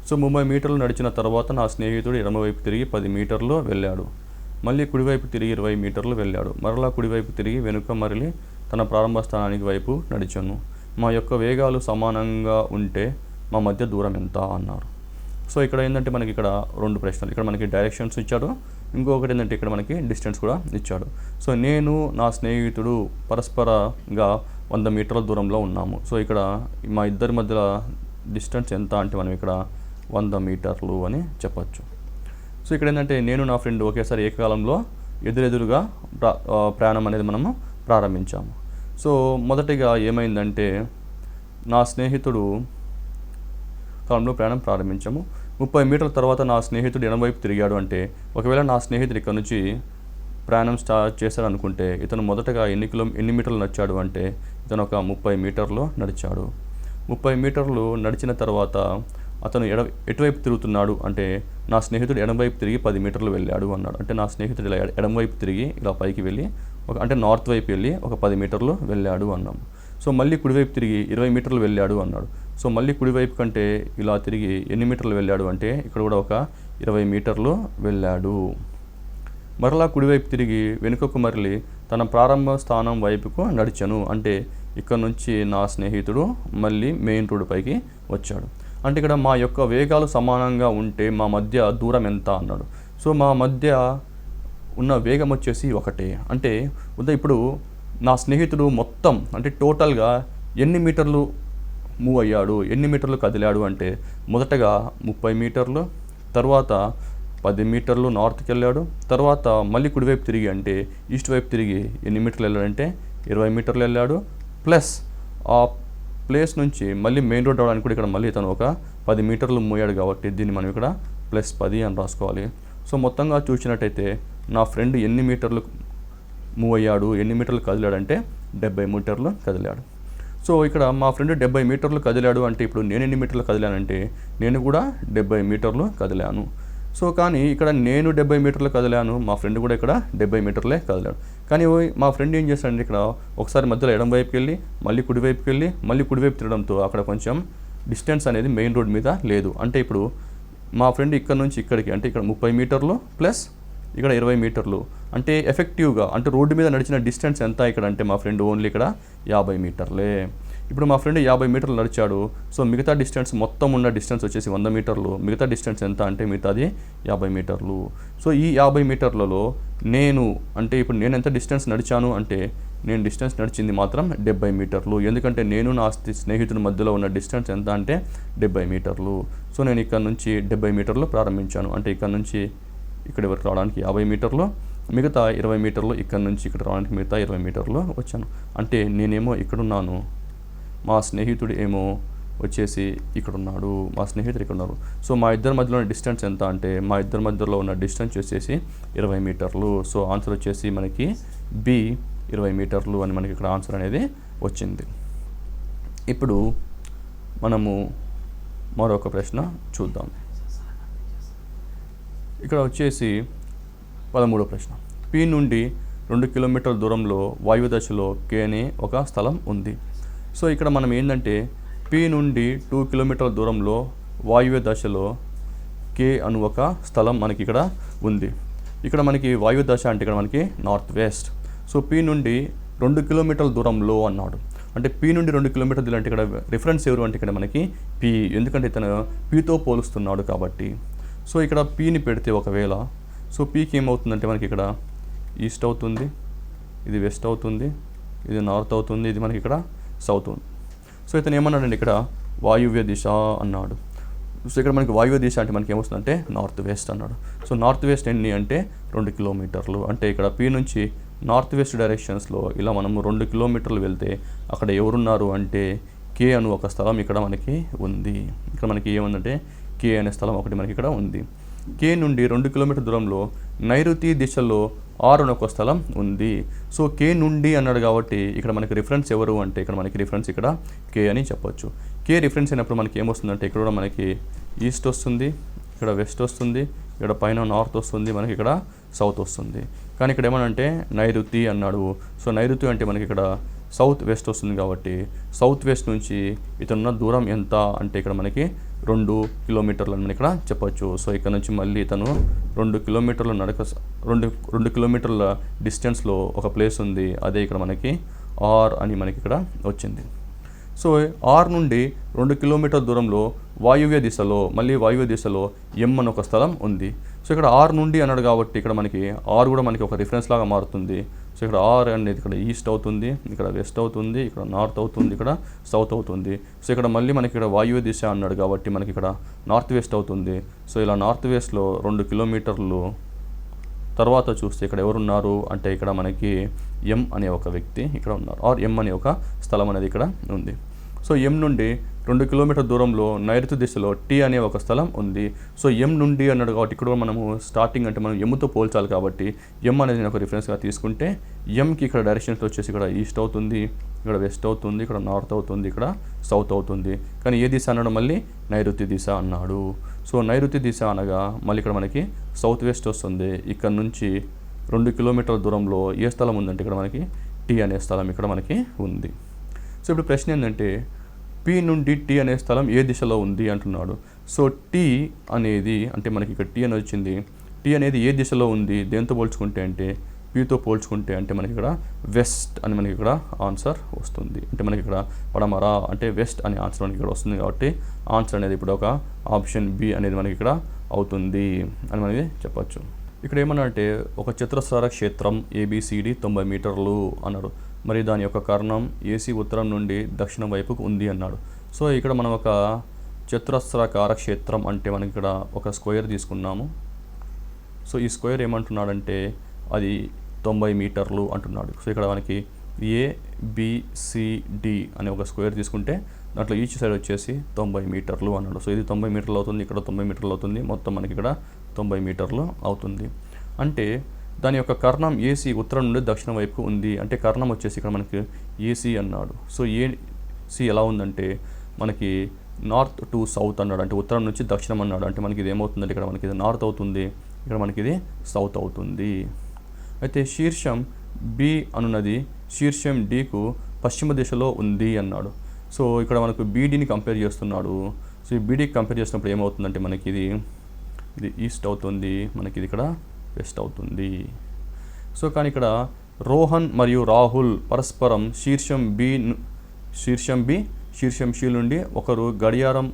సో 30 మీటర్లు నడిచిన తర్వాత నా స్నేహితుడు ఎడమవైపు తిరిగి 10 మీటర్లు వెళ్ళాడు. మళ్ళీ కుడివైపు తిరిగి 20 మీటర్లు వెళ్ళాడు. మరలా కుడివైపు తిరిగి వెనుక మరలి తన ప్రారంభ స్థానానికి వైపు నడిచాను. మా యొక్క వేగాలు సమానంగా ఉంటే మా మధ్య దూరం ఎంత అన్నారు. సో ఇక్కడ ఏంటంటే మనకి ఇక్కడ 2 ప్రశ్నలు. ఇక్కడ మనకి డైరెక్షన్స్ ఇచ్చాడు, ఇంకొకటి ఏంటంటే ఇక్కడ మనకి డిస్టెన్స్ కూడా ఇచ్చాడు. సో నేను నా స్నేహితుడు పరస్పరంగా 100 మీటర్ల దూరంలో ఉన్నాము. సో ఇక్కడ మా ఇద్దరి మధ్య డిస్టెన్స్ ఎంత అంటే మనం ఇక్కడ 100 మీటర్లు అని చెప్పచ్చు. సో ఇక్కడ ఏంటంటే నేను నా ఫ్రెండ్ ఒకేసారి ఏకకాలంలో ఎదురెదురుగా ప్రయాణం అనేది మనము ప్రారంభించాము. సో మొదటిగా ఏమైందంటే నా స్నేహితుడు కాలంలో ప్రయాణం ప్రారంభించాము. 30 మీటర్ల తర్వాత నా స్నేహితుడు ఎడమవైపు తిరిగాడు అంటే ఒకవేళ నా స్నేహితుడు ఇక్కడ నుంచి ప్రయాణం స్టార్ట్ చేశాడు అనుకుంటే ఇతను మొదటగా ఎన్ని మీటర్లు నడిచాడు అంటే ఇతను ఒక 30 మీటర్లు నడిచాడు. 30 మీటర్లు నడిచిన తర్వాత అతను ఎటువైపు తిరుగుతున్నాడు అంటే నా స్నేహితుడు ఎడమవైపు తిరిగి 10 మీటర్లు వెళ్ళాడు అన్నాడు. అంటే నా స్నేహితుడు ఇలా ఎడమవైపు తిరిగి ఇలా పైకి వెళ్ళి అంటే నార్త్ వైపు వెళ్ళి ఒక 10 మీటర్లు వెళ్ళాడు అన్నాము. సో మళ్ళీ కుడివైపు తిరిగి 20 మీటర్లు వెళ్ళాడు అన్నాడు. సో మళ్ళీ కుడివైపు కంటే ఇలా తిరిగి ఎన్ని మీటర్లు వెళ్ళాడు అంటే ఇక్కడ కూడా ఒక 20 మీటర్లు వెళ్ళాడు. మరలా కుడివైపు తిరిగి వెనుకకు మరలి తన ప్రారంభ స్థానం వైపుకు నడిచాను. అంటే ఇక్కడ నుంచి నా స్నేహితుడు మళ్ళీ మెయిన్ రోడ్డు పైకి వచ్చాడు. అంటే ఇక్కడ మా యొక్క వేగాలు సమానంగా ఉంటే మా మధ్య దూరం ఎంత అన్నాడు. సో మా మధ్య ఉన్న వేగం వచ్చేసి ఒకటే. అంటే ఇప్పుడు నా స్నేహితుడు మొత్తం అంటే టోటల్గా ఎన్ని మీటర్లు మూవ్ అయ్యాడు, ఎన్ని మీటర్లు కదిలాడు అంటే మొదటగా 30 మీటర్లు, తర్వాత 10 మీటర్లు నార్త్కి వెళ్ళాడు, తర్వాత మళ్ళీ కుడివైపు తిరిగి అంటే ఈస్ట్ వైపు తిరిగి ఎన్ని మీటర్లు వెళ్ళాడంటే 20 మీటర్లు వెళ్ళాడు. ప్లస్ ఆ ప్లేస్ నుంచి మళ్ళీ మెయిన్ రోడ్ రావడానికి కూడా ఇక్కడ మళ్ళీ తను ఒక 10 మీటర్లు మూయాడు కాబట్టి దీన్ని మనం ఇక్కడ +10 అని రాసుకోవాలి. సో మొత్తంగా చూసినట్టయితే నా ఫ్రెండ్ ఎన్ని మీటర్లు మూవ్ అయ్యాడు, ఎన్ని మీటర్లు కదిలాడంటే 70 మీటర్లు కదిలాడు. సో ఇక్కడ మా ఫ్రెండ్ 70 మీటర్లు కదిలాడు అంటే ఇప్పుడు నేను ఎన్ని మీటర్లు కదిలానంటే నేను కూడా 70 మీటర్లు కదిలాను. సో కానీ ఇక్కడ నేను 70 మీటర్లు కదిలాను, మా ఫ్రెండ్ కూడా ఇక్కడ 70 మీటర్లే కదిలాడు. కానీ మా ఫ్రెండ్ ఏం చేస్తాడంటే ఇక్కడ ఒకసారి మధ్యలో ఎడమ వైపుకి వెళ్ళి మళ్ళీ కుడివైపుకి వెళ్ళి మళ్ళీ కుడివైపు తిరగడంతో అక్కడ కొంచెం డిస్టెన్స్ అనేది మెయిన్ రోడ్ మీద లేదు. అంటే ఇప్పుడు మా ఫ్రెండ్ ఇక్కడ నుంచి ఇక్కడికి అంటే ఇక్కడ 30 మీటర్లు ప్లస్ ఇక్కడ 20 మీటర్లు అంటే ఎఫెక్టివ్గా అంటే రోడ్డు మీద నడిచిన డిస్టెన్స్ ఎంత ఇక్కడ అంటే మా ఫ్రెండ్ ఓన్లీ ఇక్కడ 50 మీటర్లే. ఇప్పుడు మా ఫ్రెండ్ 50 మీటర్లు నడిచాడు. సో మిగతా డిస్టెన్స్ మొత్తం ఉన్న డిస్టెన్స్ వచ్చేసి 100 మీటర్లు. మిగతా డిస్టెన్స్ ఎంత అంటే మిగతాది 50 మీటర్లు. సో ఈ 50 మీటర్లలో నేను అంటే ఇప్పుడు నేను ఎంత డిస్టెన్స్ నడిచాను అంటే నేను డిస్టెన్స్ నడిచింది మాత్రం 70 మీటర్లు. ఎందుకంటే నేను నా స్నేహితుడి మధ్యలో ఉన్న డిస్టెన్స్ ఎంత అంటే 70 మీటర్లు. సో నేను ఇక్కడ నుంచి 70 మీటర్లు ప్రారంభించాను. అంటే ఇక్కడ నుంచి ఇక్కడ వరకు రావడానికి 50 మీటర్లు, మిగతా 20 మీటర్లు ఇక్కడ నుంచి ఇక్కడ రావడానికి మిగతా 20 మీటర్లు వచ్చాను. అంటే నేనేమో ఇక్కడున్నాను, మా స్నేహితుడు ఏమో వచ్చేసి ఇక్కడ ఉన్నాడు, మా స్నేహితుడు ఇక్కడ ఉన్నారు. సో మా ఇద్దరి మధ్యలో ఉన్న డిస్టెన్స్ ఎంత అంటే మా ఇద్దరి మధ్యలో ఉన్న డిస్టెన్స్ వచ్చేసి 20 మీటర్లు. సో ఆన్సర్ వచ్చేసి మనకి బి 20 మీటర్లు అని మనకి ఇక్కడ ఆన్సర్ అనేది వచ్చింది. ఇప్పుడు మనము మరొక ప్రశ్న చూద్దాం. ఇక్కడ వచ్చేసి 13వ ప్రశ్న. పి నుండి 2 కిలోమీటర్ల దూరంలో వాయువ్య దశలో కే అనే ఒక స్థలం ఉంది. సో ఇక్కడ మనం ఏంటంటే పి నుండి 2 కిలోమీటర్ల దూరంలో వాయువ్య దశలో కే అను ఒక స్థలం మనకి ఇక్కడ ఉంది. ఇక్కడ మనకి వాయువ్య దశ అంటే ఇక్కడ మనకి నార్త్ వెస్ట్. సో పి నుండి 2 కిలోమీటర్ల దూరంలో అన్నాడు. అంటే పి నుండి 2 కిలోమీటర్లు అంటే ఇక్కడ రిఫరెన్స్ ఎవరు అంటే ఇక్కడ మనకి పి, ఎందుకంటే ఇతను పితో పోలుస్తున్నాడు కాబట్టి. సో ఇక్కడ పీని పెడితే ఒకవేళ సో పీకి ఏమవుతుందంటే మనకి ఇక్కడ ఈస్ట్ అవుతుంది, ఇది వెస్ట్ అవుతుంది, ఇది నార్త్ అవుతుంది, ఇది మనకి ఇక్కడ సౌత్ ఉంది. సో ఇతను ఏమన్నాడండి ఇక్కడ వాయువ్య దిశ అన్నాడు. సో ఇక్కడ మనకి వాయువ్య దిశ అంటే మనకి ఏమొస్తుందంటే నార్త్ వెస్ట్ అన్నాడు. సో నార్త్ వెస్ట్ ఎన్ని అంటే 2 కిలోమీటర్లు. అంటే ఇక్కడ పి నుంచి నార్త్ వెస్ట్ డైరెక్షన్స్లో ఇలా మనము 2 కిలోమీటర్లు వెళ్తే అక్కడ ఎవరున్నారు అంటే కే అను ఒక స్థలం ఇక్కడ మనకి ఉంది. ఇక్కడ మనకి ఏముందంటే కే అనే స్థలం ఒకటి మనకి ఇక్కడ ఉంది. కే నుండి 2 కిలోమీటర్ దూరంలో నైరుతి దిశలో ఆర్ అనే ఒక స్థలం ఉంది. సో కే నుండి అన్నాడు కాబట్టి ఇక్కడ మనకి రిఫరెన్స్ ఎవరు అంటే ఇక్కడ మనకి రిఫరెన్స్ ఇక్కడ కే అని చెప్పొచ్చు. కే రిఫరెన్స్ అయినప్పుడు మనకి ఏమొస్తుందంటే ఇక్కడ కూడా మనకి ఈస్ట్ వస్తుంది, ఇక్కడ వెస్ట్ వస్తుంది, ఇక్కడ పైన నార్త్ వస్తుంది, మనకి ఇక్కడ సౌత్ వస్తుంది. కానీ ఇక్కడ ఏమనంటే నైరుతి అన్నాడు. సో నైరుతి అంటే మనకి ఇక్కడ సౌత్ వెస్ట్ వస్తుంది కాబట్టి సౌత్ వెస్ట్ నుంచి ఇతనున్న దూరం ఎంత అంటే ఇక్కడ మనకి 2 కిలోమీటర్లు అని మనం ఇక్కడ చెప్పొచ్చు. సో ఇక్కడ నుంచి మళ్ళీ ఇతను 2 కిలోమీటర్ల నడక 2 కిలోమీటర్ల డిస్టెన్స్లో ఒక ప్లేస్ ఉంది. అదే ఇక్కడ మనకి ఆర్ అని మనకి ఇక్కడ వచ్చింది. సో ఆర్ నుండి 2 కిలోమీటర్ల దూరంలో వాయువ్య దిశలో ఎం అని ఒక స్థలం ఉంది. సో ఇక్కడ ఆర్ నుండి అన్నాడు కాబట్టి ఇక్కడ మనకి ఆర్ కూడా మనకి ఒక రిఫరెన్స్ లాగా మారుతుంది. సో ఇక్కడ ఆర్ అనేది ఇక్కడ ఈస్ట్ అవుతుంది, ఇక్కడ వెస్ట్ అవుతుంది, ఇక్కడ నార్త్ అవుతుంది, ఇక్కడ సౌత్ అవుతుంది. సో ఇక్కడ మళ్ళీ మనకి ఇక్కడ వాయువ్య దిశ అన్నాడు కాబట్టి మనకి ఇక్కడ నార్త్ వెస్ట్ అవుతుంది. సో ఇలా నార్త్ వెస్ట్లో 2 కిలోమీటర్లు తర్వాత చూస్తే ఇక్కడ ఎవరున్నారు అంటే ఇక్కడ మనకి ఎం అనే ఒక వ్యక్తి ఇక్కడ ఉన్నారు, ఆర్ ఎం అనే ఒక స్థలం అనేది ఇక్కడ ఉంది. సో ఎం నుండి 2 కిలోమీటర్ దూరంలో నైరుతి దిశలో టీ అనే ఒక స్థలం ఉంది. సో ఎం నుండి అన్నాడు కాబట్టి ఇక్కడ మనము స్టార్టింగ్ అంటే మనం ఎమ్తో పోల్చాలి కాబట్టి ఎం అనేది ఒక రిఫరెన్స్గా తీసుకుంటే ఎంకి ఇక్కడ డైరెక్షన్స్ వచ్చేసి ఇక్కడ ఈస్ట్ అవుతుంది, ఇక్కడ వెస్ట్ అవుతుంది, ఇక్కడ నార్త్ అవుతుంది, ఇక్కడ సౌత్ అవుతుంది. కానీ ఏ దిశ అన్నాడు మళ్ళీ నైరుతి దిశ అన్నాడు. సో నైరుతి దిశ అనగా మళ్ళీ ఇక్కడ మనకి సౌత్ వెస్ట్ వస్తుంది. ఇక్కడ నుంచి 2 కిలోమీటర్ల దూరంలో ఏ స్థలం ఉందంటే ఇక్కడ మనకి టీ అనే స్థలం ఇక్కడ మనకి ఉంది. సో ఇప్పుడు ప్రశ్న ఏంటంటే పి నుండి టీ అనే స్థలం ఏ దిశలో ఉంది అంటున్నాడు. సో టీ అనేది అంటే మనకి ఇక్కడ టీ అని వచ్చింది, టీ అనేది ఏ దిశలో ఉంది దేంతో పోల్చుకుంటే అంటే పితో పోల్చుకుంటే అంటే మనకి ఇక్కడ వెస్ట్ అని మనకి ఇక్కడ ఆన్సర్ వస్తుంది. అంటే మనకి ఇక్కడ పడమర అంటే వెస్ట్ అనే ఆన్సర్ మనకి ఇక్కడ వస్తుంది కాబట్టి ఆన్సర్ అనేది ఇప్పుడు ఒక ఆప్షన్ బి అనేది మనకి ఇక్కడ అవుతుంది అని మనకి చెప్పచ్చు. ఇక్కడ ఏమన్నా అంటే ఒక చతురస్రార క్షేత్రం ఏబిసిడి 90 మీటర్లు అన్నాడు. మరి దాని యొక్క కర్ణం ఏసీ ఉత్తరం నుండి దక్షిణం వైపుకు ఉంది అన్నాడు. సో ఇక్కడ మనం ఒక చతురస్రాకార క్షేత్రం అంటే మనకి ఇక్కడ ఒక స్క్వేర్ తీసుకున్నాము. సో ఈ స్క్వేర్ ఏమంటున్నాడంటే అది 90 మీటర్లు అంటున్నాడు. సో ఇక్కడ మనకి ఏబిసిడి అనే ఒక స్క్వేర్ తీసుకుంటే దాంట్లో ఈచ్ సైడ్ వచ్చేసి 90 మీటర్లు అన్నాడు. సో ఇది 90 మీటర్లు అవుతుంది, ఇక్కడ 90 మీటర్లు అవుతుంది, మొత్తం మనకి ఇక్కడ 90 మీటర్లు అవుతుంది. అంటే దాని యొక్క కర్ణం ఏసీ ఉత్తరం నుండి దక్షిణం వైపు ఉంది. అంటే కర్ణం వచ్చేసి ఇక్కడ మనకి ఏసీ అన్నాడు. సో ఏసీ ఎలా ఉందంటే మనకి నార్త్ టు సౌత్ అన్నాడు, అంటే ఉత్తరం నుంచి దక్షిణం అన్నాడు. అంటే మనకి ఇది ఏమవుతుందంటే ఇక్కడ మనకి ఇది నార్త్ అవుతుంది, ఇక్కడ మనకి ఇది సౌత్ అవుతుంది. అయితే శీర్షం బి అనున్నది శీర్షం డికు పశ్చిమ దిశలో ఉంది అన్నాడు. సో ఇక్కడ మనకు బీడీని కంపేర్ చేస్తున్నాడు. సో ఈ బీడీకి కంపేర్ చేసినప్పుడు ఏమవుతుందంటే మనకి ఇది ఈస్ట్ అవుతుంది, మనకి ఇది ఇక్కడ వెస్ట్ అవుతుంది. సో కానీ ఇక్కడ రోహన్ మరియు రాహుల్ పరస్పరం శీర్షం సి నుండి ఒకరు గడియారం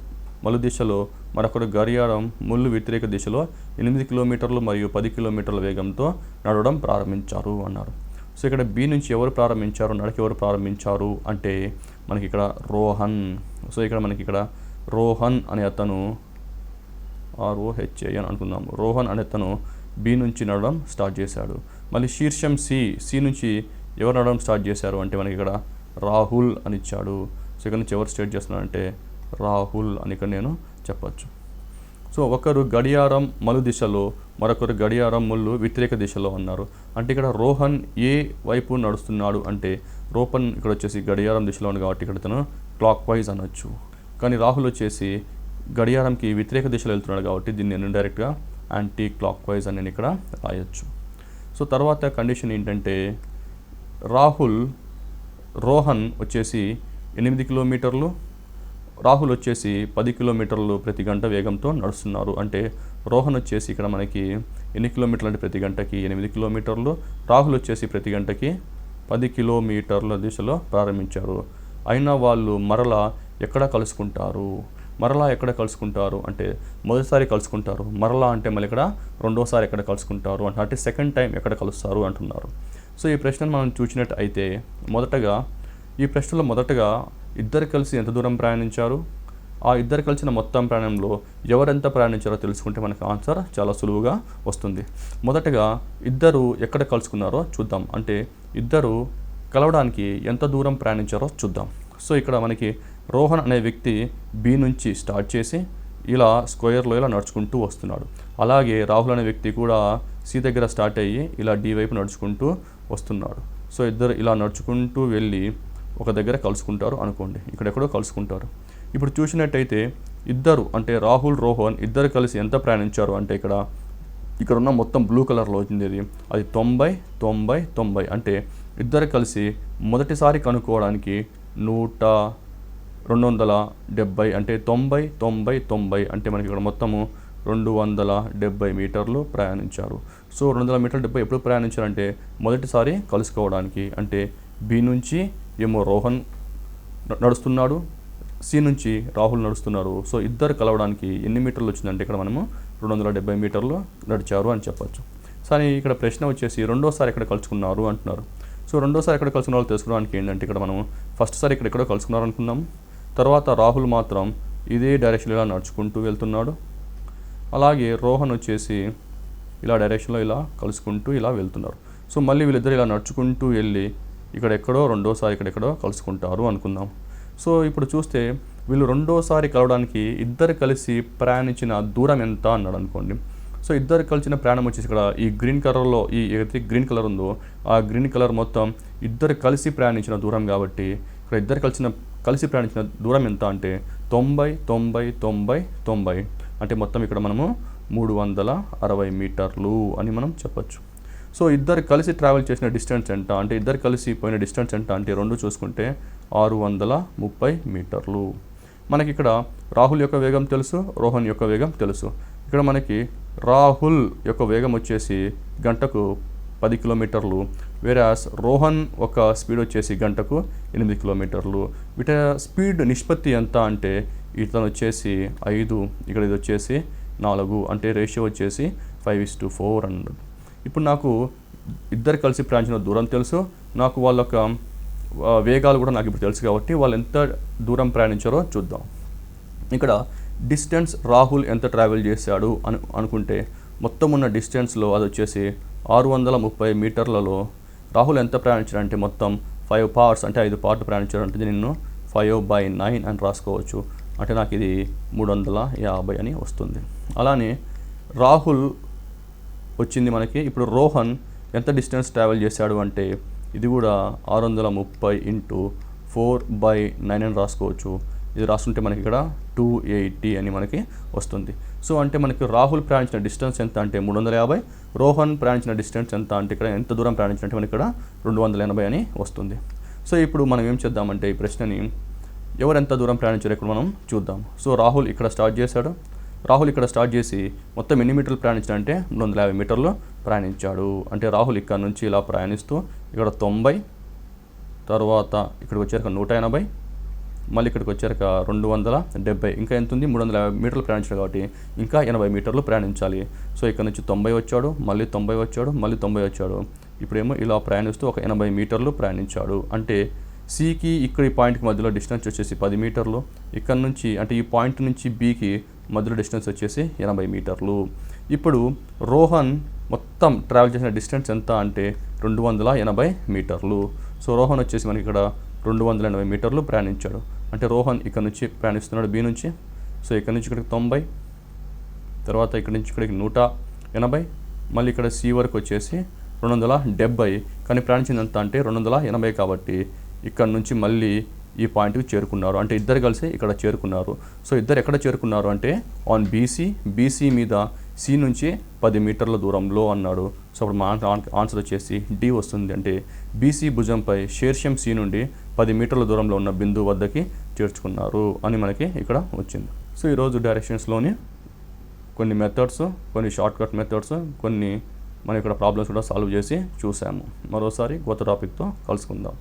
మలు దిశలో మరొకరు గడియారం ముళ్ళు వ్యతిరేక దిశలో 8 కిలోమీటర్లు మరియు 10 కిలోమీటర్ల వేగంతో నడవడం ప్రారంభించారు అన్నారు. సో ఇక్కడ బి నుంచి ఎవరు ప్రారంభించారు, నడక ఎవరు ప్రారంభించారు అంటే మనకి ఇక్కడ రోహన్. సో ఇక్కడ మనకి ఇక్కడ రోహన్ అనే అతను ROHAN అనుకుందాం. రోహన్ అనే అతను బి నుంచి నడవడం స్టార్ట్ చేశాడు. మళ్ళీ శీర్షం సి నుంచి ఎవరు నడవడం స్టార్ట్ చేశారు అంటే మనకి ఇక్కడ రాహుల్ అని ఇచ్చాడు. సో ఇక్కడ నుంచి ఎవరు స్టార్ట్ చేస్తున్నారంటే రాహుల్ అని ఇక్కడ నేను చెప్పచ్చు. సో ఒకరు గడియారం మలు దిశలో మరొకరు గడియారం ముళ్ళు వ్యతిరేక దిశలో అన్నారు. అంటే ఇక్కడ రోహన్ ఏ వైపు నడుస్తున్నాడు అంటే రోహన్ ఇక్కడ వచ్చేసి గడియారం దిశలో ఉంది కాబట్టి ఇక్కడ తను క్లాక్ వైజ్ అనొచ్చు. కానీ రాహుల్ వచ్చేసి గడియారంకి వ్యతిరేక దిశలో వెళ్తున్నాడు కాబట్టి దీన్ని నేను డైరెక్ట్గా యాంటీ క్లాక్ వైజ్ అని నేను ఇక్కడ రాయొచ్చు. సో తర్వాత కండిషన్ ఏంటంటే రోహన్ వచ్చేసి 8 కిలోమీటర్లు, రాహుల్ వచ్చేసి 10 కిలోమీటర్లు ప్రతి గంట వేగంతో నడుస్తున్నారు. అంటే రోహన్ వచ్చేసి ఇక్కడ మనకి ఎన్ని కిలోమీటర్లు అంటే ప్రతి గంటకి 8 కిలోమీటర్లు, రాహుల్ వచ్చేసి ప్రతి గంటకి 10 కిలోమీటర్ల దిశలో ప్రారంభించారు. అయినా వాళ్ళు మరలా ఎక్కడ కలుసుకుంటారు అంటే మొదటిసారి కలుసుకుంటారు, మరలా అంటే మళ్ళీ ఇక్కడ రెండోసారి ఎక్కడ కలుసుకుంటారు అంటే సెకండ్ టైం ఎక్కడ కలుస్తారు అంటున్నారు. సో ఈ ప్రశ్నను మనం చూసినట్టు అయితే ఈ ప్రశ్నలో మొదటగా ఇద్దరు కలిసి ఎంత దూరం ప్రయాణించారు, ఆ ఇద్దరు కలిసిన మొత్తం ప్రయాణంలో ఎవరెంత ప్రయాణించారో తెలుసుకుంటే మనకు ఆన్సర్ చాలా సులువుగా వస్తుంది. మొదటగా ఇద్దరు ఎక్కడ కలుసుకున్నారో చూద్దాం. అంటే ఇద్దరు కలవడానికి ఎంత దూరం ప్రయాణించారో చూద్దాం. సో ఇక్కడ మనకి రోహన్ అనే వ్యక్తి బి నుంచి స్టార్ట్ చేసి ఇలా స్క్వేర్లో ఇలా నడుచుకుంటూ వస్తున్నాడు. అలాగే రాహుల్ అనే వ్యక్తి కూడా సి దగ్గర స్టార్ట్ అయ్యి ఇలా డి వైపు నడుచుకుంటూ వస్తున్నాడు. సో ఇద్దరు ఇలా నడుచుకుంటూ వెళ్ళి ఒక దగ్గర కలుసుకుంటారు అనుకోండి, ఇక్కడెక్కడో కలుసుకుంటారు. ఇప్పుడు చూసినట్టయితే ఇద్దరు అంటే రాహుల్, రోహన్ ఇద్దరు కలిసి ఎంత ప్రయాణించారు అంటే ఇక్కడ ఉన్న మొత్తం బ్లూ కలర్లో వచ్చింది అది 90 90 90. అంటే ఇద్దరు కలిసి మొదటిసారి కనుక్కోవడానికి 270 అంటే 90 90 90 అంటే మనకి ఇక్కడ మొత్తము 270 మీటర్లు ప్రయాణించారు. సో 200 మీటర్లు 70 ఎప్పుడు ప్రయాణించారంటే మొదటిసారి కలుసుకోవడానికి. అంటే బి నుంచి ఏమో రోహన్ నడుస్తున్నాడు, సి నుంచి రాహుల్ నడుస్తున్నారు. సో ఇద్దరు కలవడానికి ఎన్ని మీటర్లు వచ్చిందంటే ఇక్కడ మనము 270 మీటర్లు నడిచారు అని చెప్పచ్చు. కానీ ఇక్కడ ప్రశ్న వచ్చేసి రెండోసారి ఎక్కడ కలుసుకున్నారు అంటున్నారు. సో రెండోసారి ఎక్కడ కలుసుకున్నారో తెలుసుకోవడానికి ఏంటంటే ఇక్కడ మనం ఫస్ట్ సారి ఎక్కడో కలుసుకున్నారు అనుకుందాం. తర్వాత రాహుల్ మాత్రం ఇదే డైరెక్షన్ ఇలా నడుచుకుంటూ వెళ్తున్నాడు. అలాగే రోహన్ వచ్చేసి ఇలా డైరెక్షన్లో ఇలా కలుసుకుంటూ ఇలా వెళ్తున్నారు. సో మళ్ళీ వీళ్ళిద్దరు ఇలా నడుచుకుంటూ వెళ్ళి ఇక్కడెక్కడో రెండోసారి ఇక్కడెక్కడో కలుసుకుంటారు అనుకుందాం. సో ఇప్పుడు చూస్తే వీళ్ళు రెండోసారి కలవడానికి ఇద్దరు కలిసి ప్రయాణించిన దూరం ఎంత అన్నాడు అనుకోండి. సో ఇద్దరు కలిసిన ప్రయాణం వచ్చేసి ఇక్కడ ఈ గ్రీన్ కలర్లో ఏదైతే గ్రీన్ కలర్ ఉందో ఆ గ్రీన్ కలర్ మొత్తం ఇద్దరు కలిసి ప్రయాణించిన దూరం కాబట్టి ఇక్కడ ఇద్దరు కలిసి ప్రయాణించిన దూరం ఎంత అంటే 90 90 90 90 అంటే మొత్తం ఇక్కడ మనము 360 మీటర్లు అని మనం చెప్పచ్చు. సో ఇద్దరు కలిసి ట్రావెల్ చేసిన డిస్టెన్స్ ఎంత అంటే ఇద్దరు కలిసి పోయిన డిస్టెన్స్ ఎంత అంటే రెండు చూసుకుంటే 630 మీటర్లు. మనకి ఇక్కడ రాహుల్ యొక్క వేగం తెలుసు, రోహన్ యొక్క వేగం తెలుసు. ఇక్కడ మనకి రాహుల్ యొక్క వేగం వచ్చేసి గంటకు 10 కిలోమీటర్లు, వేరాస్ రోహన్ ఒక స్పీడ్ వచ్చేసి గంటకు 8 కిలోమీటర్లు. వీటి స్పీడ్ నిష్పత్తి ఎంత అంటే ఇతను వచ్చేసి 5, ఇక్కడ ఇది వచ్చేసి 4, అంటే రేషియో వచ్చేసి 5:4 అన్నది. ఇప్పుడు నాకు ఇద్దరు కలిసి ప్రయాణించిన దూరం తెలుసు, నాకు వాళ్ళ యొక్క వేగాలు కూడా నాకు ఇప్పుడు తెలుసు కాబట్టి వాళ్ళు ఎంత దూరం ప్రయాణించారో చూద్దాం. ఇక్కడ డిస్టెన్స్ రాహుల్ ఎంత ట్రావెల్ చేశాడు అనుకుంటే మొత్తం ఉన్న డిస్టెన్స్లో అది వచ్చేసి 630 మీటర్లలో రాహుల్ ఎంత ప్రయాణించాడంటే మొత్తం 5 పార్ట్స్ అంటే 5 పార్ట్లు ప్రయాణించాడంటే నేను 5/9 అని రాసుకోవచ్చు. అంటే నాకు ఇది 350 అని వస్తుంది. అలానే రాహుల్ వచ్చింది మనకి. ఇప్పుడు రోహన్ ఎంత డిస్టెన్స్ ట్రావెల్ చేశాడు అంటే ఇది కూడా 630 × 4/9 అని రాసుకోవచ్చు. ఇది రాసుకుంటే మనకి ఇక్కడ 280 అని మనకి వస్తుంది. సో అంటే మనకి రాహుల్ ప్రయాణించిన డిస్టెన్స్ ఎంత అంటే 350, రోహన్ ప్రయాణించిన డిస్టెన్స్ ఎంత అంటే ఇక్కడ ఎంత దూరం ప్రయాణించినట్టు మనకి ఇక్కడ 280 అని వస్తుంది. సో ఇప్పుడు మనం ఏం చేద్దామంటే ఈ ప్రశ్నని ఎవరు ఎంత దూరం ప్రయాణించారో ఇక్కడ మనం చూద్దాం. సో రాహుల్ ఇక్కడ స్టార్ట్ చేశాడు. రాహుల్ ఇక్కడ స్టార్ట్ చేసి మొత్తం ఎన్ని మీటర్లు ప్రయాణించాడంటే 350 మీటర్లు ప్రయాణించాడు. అంటే రాహుల్ ఇక్కడ నుంచి ఇలా ప్రయాణిస్తూ ఇక్కడ 90, తర్వాత ఇక్కడికి వచ్చాక 180, మళ్ళీ ఇక్కడికి వచ్చాక 270, ఇంకా ఎంత ఉంది 350 మీటర్లు ప్రయాణించాడు కాబట్టి ఇంకా 80 మీటర్లు ప్రయాణించాలి. సో ఇక్కడ నుంచి 90 వచ్చాడు, మళ్ళీ 90 వచ్చాడు, మళ్ళీ 90 వచ్చాడు. ఇప్పుడేమో ఇలా ప్రయాణిస్తూ ఒక 80 మీటర్లు ప్రయాణించాడు. అంటే సికి ఇక్కడ ఈ పాయింట్కి మధ్యలో డిస్టెన్స్ వచ్చేసి 10 మీటర్లు, ఇక్కడ నుంచి అంటే ఈ పాయింట్ నుంచి బికి మధ్యలో డిస్టెన్స్ వచ్చేసి 80 మీటర్లు. ఇప్పుడు రోహన్ మొత్తం ట్రావెల్ చేసిన డిస్టెన్స్ ఎంత అంటే 280 మీటర్లు. సో రోహన్ వచ్చేసి మనకి ఇక్కడ 280 మీటర్లు ప్రయాణించాడు. అంటే రోహన్ ఇక్కడ నుంచి ప్రయాణిస్తున్నాడు బి నుంచి. సో ఇక్కడ నుంచి ఇక్కడికి 90, తర్వాత ఇక్కడ నుంచి ఇక్కడికి 180, మళ్ళీ ఇక్కడ సి వరకు వచ్చేసి 270. కానీ ప్రయాణించింది ఎంత అంటే 280 కాబట్టి ఇక్కడ నుంచి మళ్ళీ ఈ పాయింట్కి చేరుకున్నారు. అంటే ఇద్దరు కలిసి ఇక్కడ చేరుకున్నారు. సో ఇద్దరు ఎక్కడ చేరుకున్నారు అంటే ఆన్ బీసీ మీద సి నుంచి 10 మీటర్ల దూరంలో అన్నాడు. సో అప్పుడు మా ఆన్సర్ వచ్చేసి డి వస్తుంది. అంటే బీసీ భుజంపై శీర్షం సి నుండి 10 మీటర్ల దూరంలో ఉన్న బిందువు వద్దకి చేర్చుకున్నారు అని మనకి ఇక్కడ వచ్చింది. సో ఈరోజు డైరెక్షన్స్లోని కొన్ని మెథడ్స్, కొన్ని షార్ట్ కట్ మెథడ్స్, కొన్ని మనం ఇక్కడ ప్రాబ్లమ్స్ కూడా సాల్వ్ చేసి చూసాము. మరోసారి కొత్త టాపిక్తో కలుసుకుందాం.